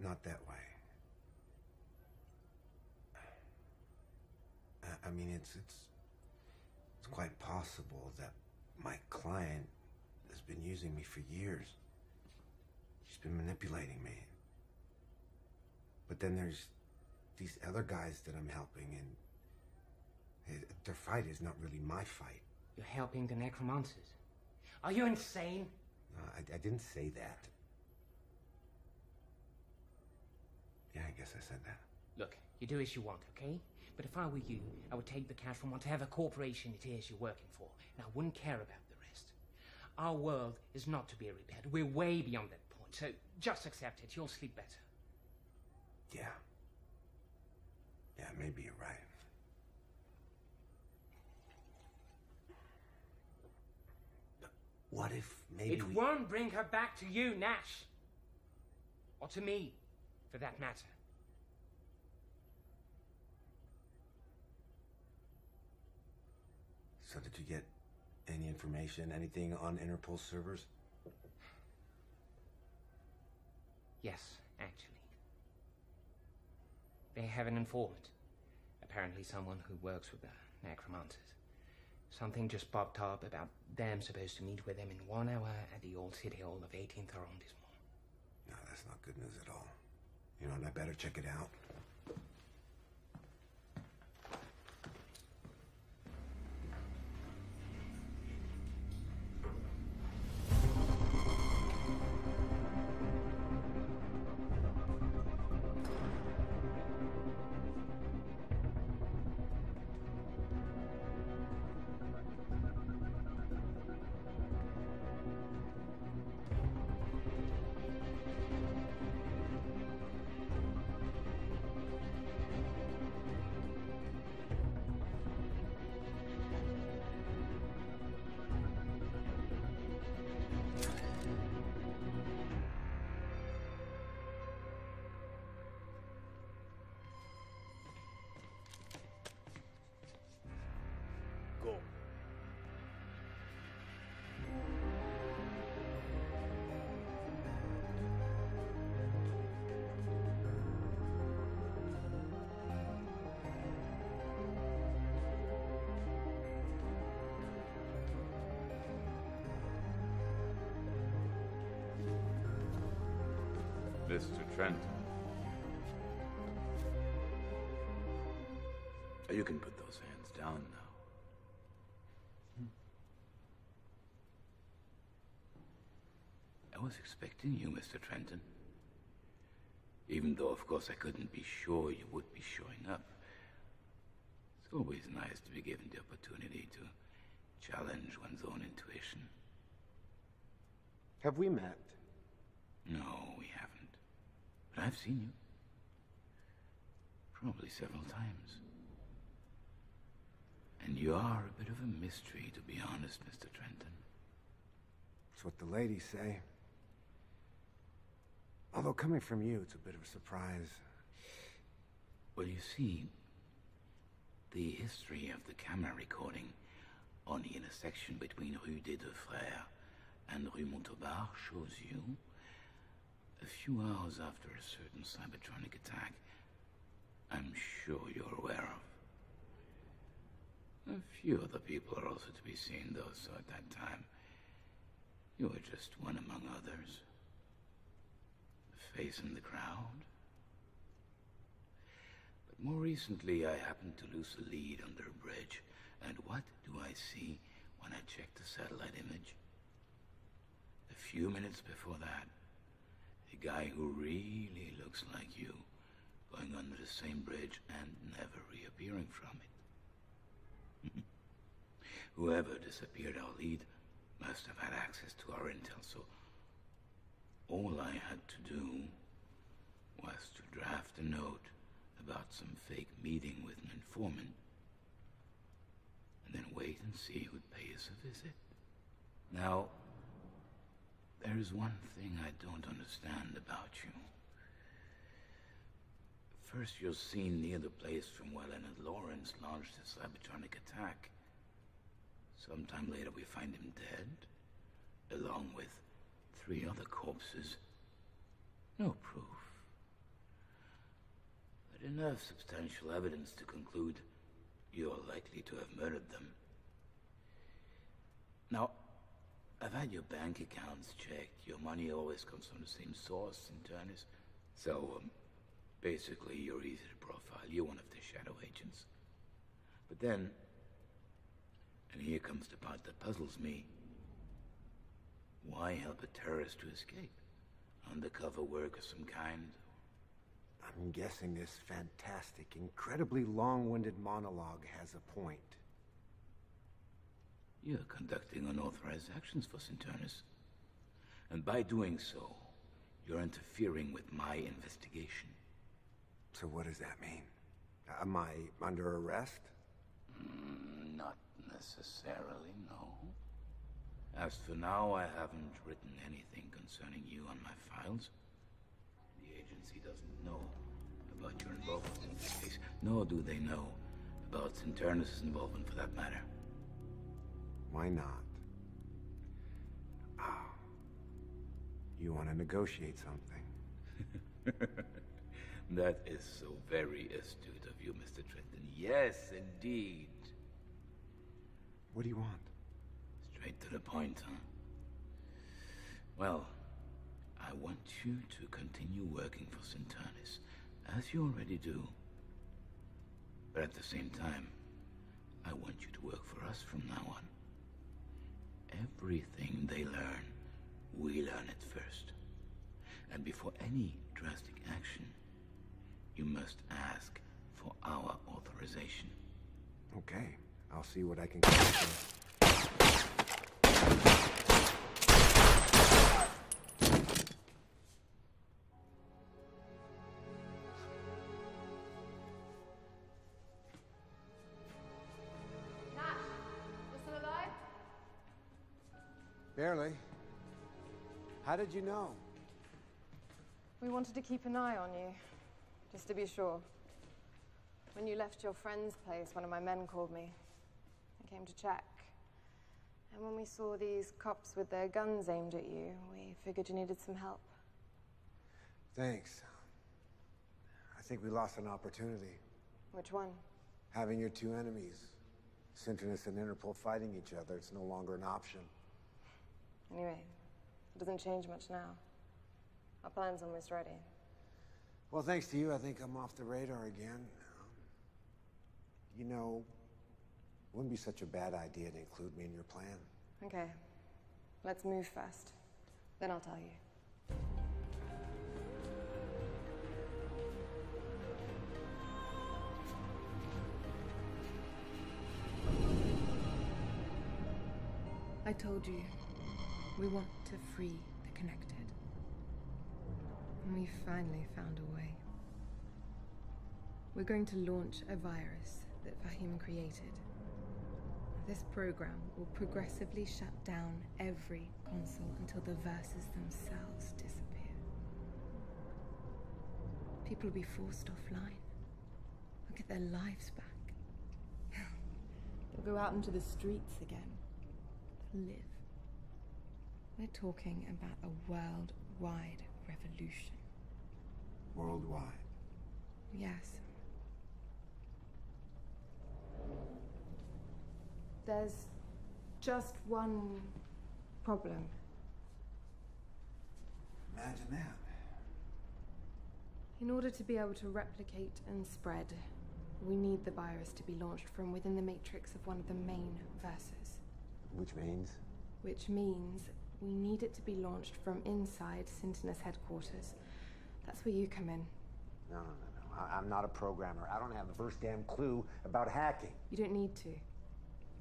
Not that way. I mean, it's quite possible that my client has been using me for years. She's been manipulating me. But then there's these other guys that I'm helping, and their fight is not really my fight. You're helping the necromancers. Are you insane? No, I didn't say that. Yeah, I guess I said that. Look, you do as you want, okay? But if I were you, I would take the cash from whatever corporation it is you're working for, and I wouldn't care about the rest. Our world is not to be repaired. We're way beyond that point, so just accept it. You'll sleep better. Yeah. Yeah, maybe you're right. What if maybe It won't bring her back to you, Nash. Or to me, for that matter. So did you get any information, anything on Interpol servers? Yes, actually. They have an informant. Apparently someone who works with the necromancers. Something just popped up about them supposed to meet with them in 1 hour at the old city hall of 18th arrondissement. No, that's not good news at all. You know, and I better check it out. Go. Mr. Trent. You can put those hands down now. I was expecting you, Mr. Trenton. Even though, of course, I couldn't be sure you would be showing up. It's always nice to be given the opportunity to challenge one's own intuition. Have we met? No, we haven't. But I've seen you. Probably several times. And you are a bit of a mystery, to be honest, Mr. Trenton. That's what the ladies say. Although coming from you, it's a bit of a surprise. Well, you see, the history of the camera recording on the intersection between Rue des Deux Frères and Rue Montauban shows you, a few hours after a certain Cybertronic attack, I'm sure you're aware of. A few other people are also to be seen, though, so at that time, you were just one among others. A face in the crowd. But more recently, I happened to lose a lead under a bridge, and what do I see when I check the satellite image? A few minutes before that, a guy who really looks like you, going under the same bridge and never reappearing from it. Whoever disappeared our lead must have had access to our intel, so all I had to do was to draft a note about some fake meeting with an informant, and then wait and see who'd pay us a visit. Now, there's one thing I don't understand about you. First, you're seen near the place from where Leonard Lawrence launched his Cybertronic attack. Sometime later, we find him dead, along with 3 other corpses. No proof, but enough substantial evidence to conclude you're likely to have murdered them. Now, I've had your bank accounts checked. Your money always comes from the same source in Turnus. So, basically, you're easy to profile. You're one of the shadow agents. But then, and here comes the part that puzzles me, why help a terrorist to escape? Undercover work of some kind? I'm guessing this fantastic, incredibly long-winded monologue has a point. You're conducting unauthorized actions for Centurnus. And by doing so, you're interfering with my investigation. So what does that mean? Am I under arrest? Not necessarily, no. As for now, I haven't written anything concerning you on my files. The agency doesn't know about your involvement in this case, nor do they know about Cinternus' involvement for that matter. Why not? Ah. You want to negotiate something? That is so very astute of you, Mr. Trenton. Yes, indeed. What do you want? Straight to the point, huh? Well, I want you to continue working for Cinternus, as you already do. But at the same time, I want you to work for us from now on. Everything they learn, we learn it first. And before any drastic action, you must ask for our authorization. Okay, I'll see what I can get. Barely. How did you know? We wanted to keep an eye on you, just to be sure. When you left your friend's place, one of my men called me. I came to check. And when we saw these cops with their guns aimed at you, we figured you needed some help. Thanks. I think we lost an opportunity. Which one? Having your two enemies, Cinternus and Interpol, fighting each other, it's no longer an option. Anyway, it doesn't change much now. Our plan's almost ready. Well, thanks to you, I think I'm off the radar again. You know, it wouldn't be such a bad idea to include me in your plan. Okay. Let's move first. Then I'll tell you. I told you, we want to free the connected. And we finally found a way. We're going to launch a virus that Fahim created. This program will progressively shut down every console until the verses themselves disappear. People will be forced offline. They'll get their lives back. They'll go out into the streets again. They'll live. We're talking about a worldwide revolution. Worldwide? Yes. There's just one problem. Imagine that. In order to be able to replicate and spread, we need the virus to be launched from within the matrix of one of the main verses. Which means? Which means we need it to be launched from inside Cinternus headquarters. That's where you come in. No. I'm not a programmer. I don't have the first damn clue about hacking. You don't need to.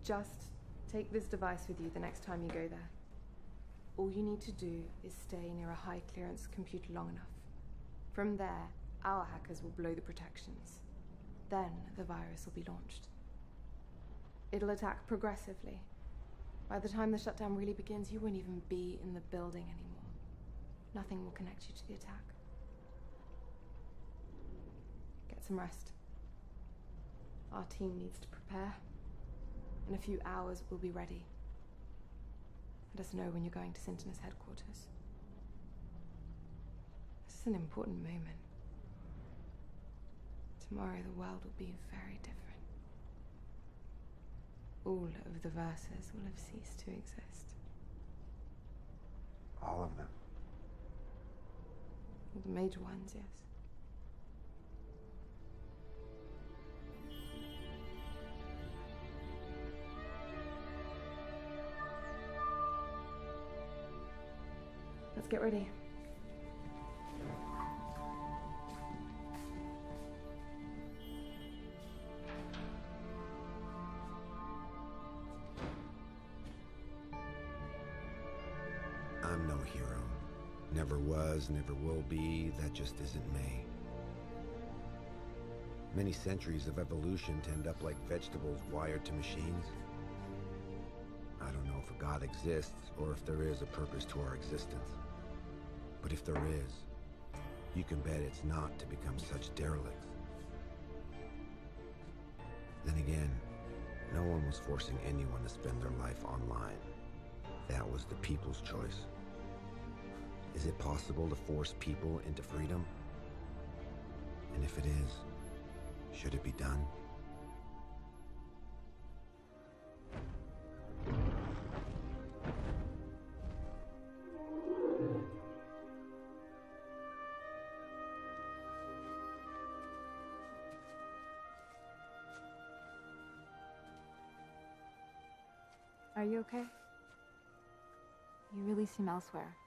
Just take this device with you the next time you go there. All you need to do is stay near a high-clearance computer long enough. From there, our hackers will blow the protections. Then the virus will be launched. It'll attack progressively. By the time the shutdown really begins, you won't even be in the building anymore. Nothing will connect you to the attack. Get some rest. Our team needs to prepare. In a few hours, we'll be ready. Let us know when you're going to Cinternus headquarters. This is an important moment. Tomorrow, the world will be very different. All of the verses will have ceased to exist. All of them? The major ones, yes. Let's get ready. I'm no hero. Never was, never will be. That just isn't me. Many centuries of evolution to end up like vegetables wired to machines. I don't know know if a God exists or if there is a purpose to our existence. But if there is, you can bet it's not to become such derelicts. Then again, no one was forcing anyone to spend their life online. That was the people's choice. Is it possible to force people into freedom? And if it is, should it be done? Are you okay? You really seem elsewhere.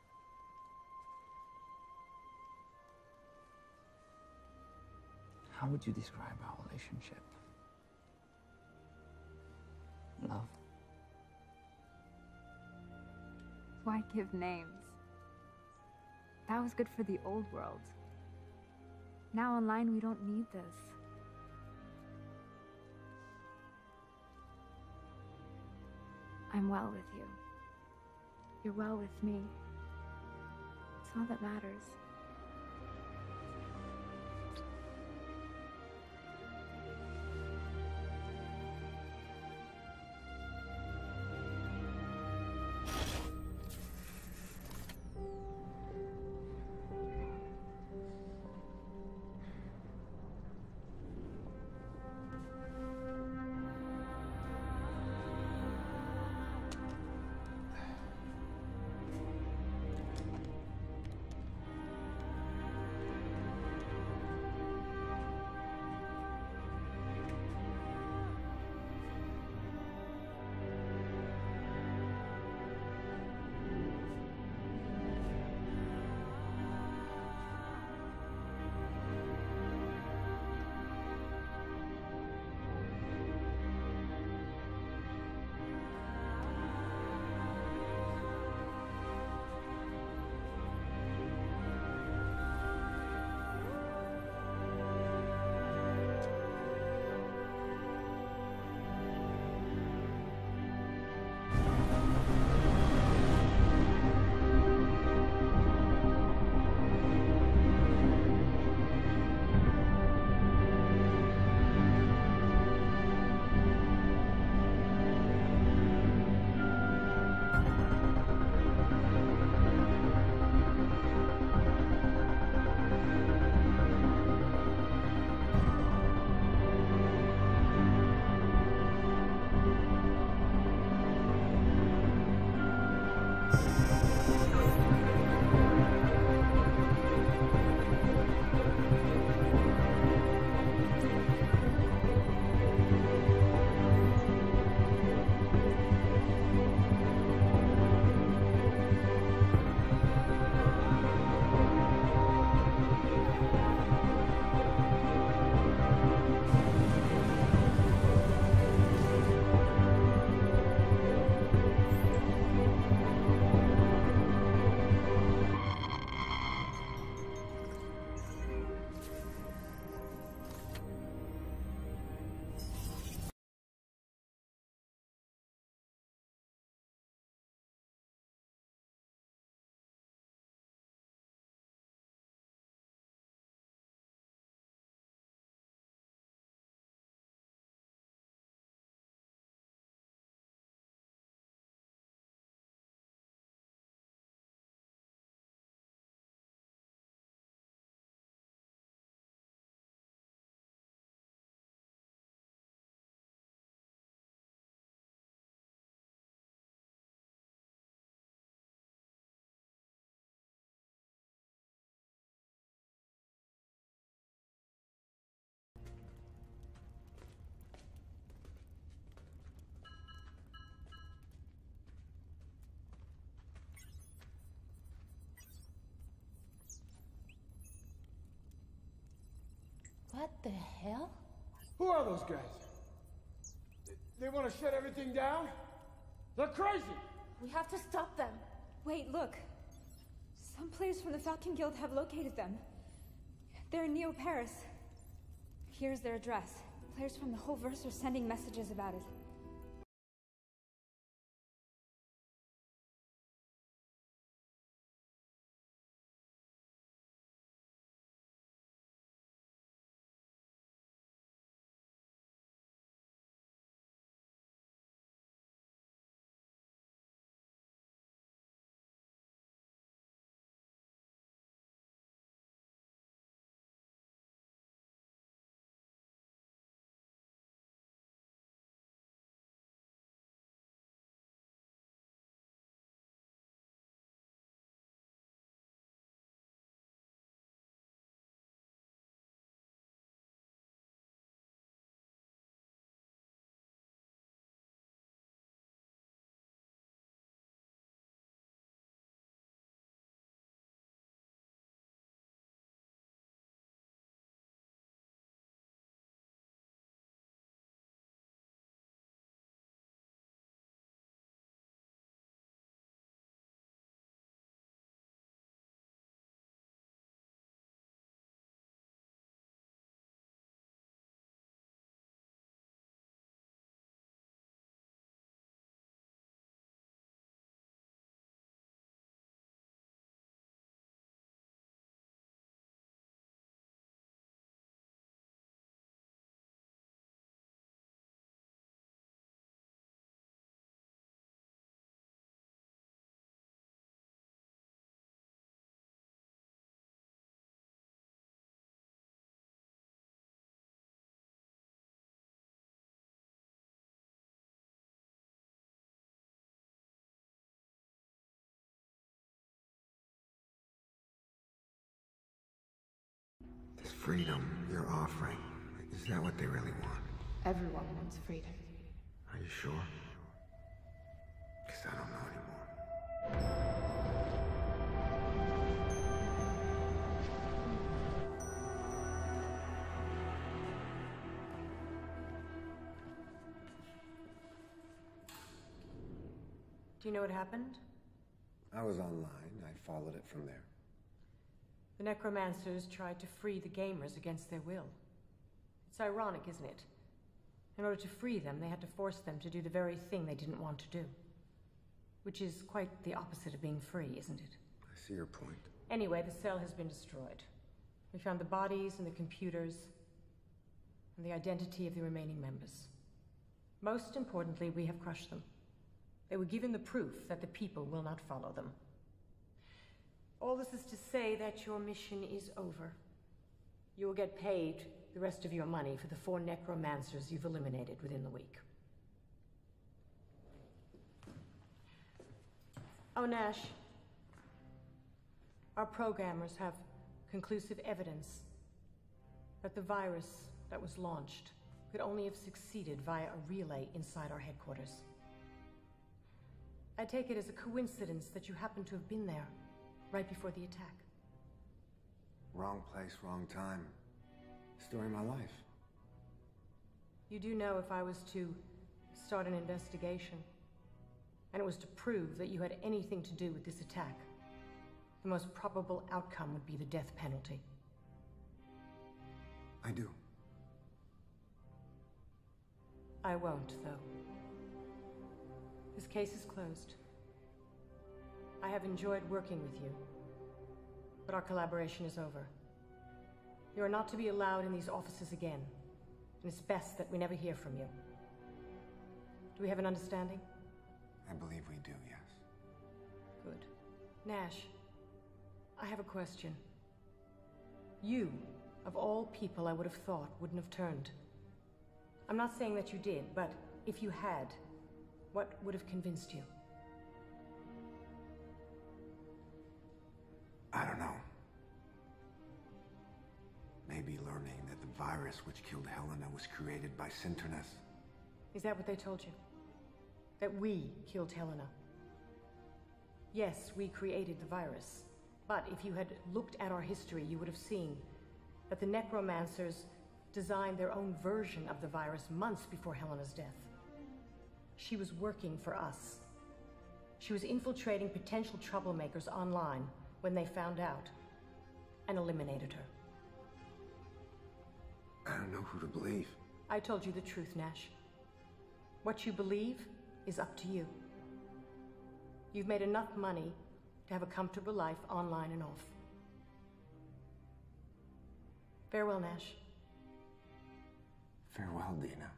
How would you describe our relationship? Love? Why give names? That was good for the old world. Now online, we don't need this. I'm well with you. You're well with me. It's all that matters. What the hell? Who are those guys? They want to shut everything down? They're crazy! We have to stop them. Wait, look. Some players from the Falcon Guild have located them. They're in Neo Paris. Here's their address. Players from the whole verse are sending messages about it. This freedom you're offering, is that what they really want? Everyone wants freedom. Are you sure? Because I don't know anymore. Do you know what happened? I was online. I followed it from there. The necromancers tried to free the gamers against their will. It's ironic, isn't it? In order to free them, they had to force them to do the very thing they didn't want to do. Which is quite the opposite of being free, isn't it? I see your point. Anyway, the cell has been destroyed. We found the bodies and the computers, and the identity of the remaining members. Most importantly, we have crushed them. They were given the proof that the people will not follow them. All this is to say that your mission is over. You will get paid the rest of your money for the 4 necromancers you've eliminated within the week. Oh, Nash. Our programmers have conclusive evidence that the virus that was launched could only have succeeded via a relay inside our headquarters. I take it as a coincidence that you happen to have been there right before the attack. Wrong place, wrong time. Story of my life. You do know if I was to start an investigation, and it was to prove that you had anything to do with this attack, the most probable outcome would be the death penalty. I do. I won't, though. This case is closed. I have enjoyed working with you, but our collaboration is over. You are not to be allowed in these offices again, and it's best that we never hear from you. Do we have an understanding? I believe we do, yes. Good. Nash, I have a question. You, of all people I would have thought wouldn't have turned. I'm not saying that you did, but if you had, what would have convinced you? I don't know. Maybe learning that the virus which killed Helena was created by Sinternus. Is that what they told you? That we killed Helena? Yes, we created the virus. But if you had looked at our history, you would have seen that the necromancers designed their own version of the virus months before Helena's death. She was working for us. She was infiltrating potential troublemakers online when they found out and eliminated her. I don't know who to believe. I told you the truth, Nash. What you believe is up to you. You've made enough money to have a comfortable life online and off. Farewell, Nash. Farewell, Dina.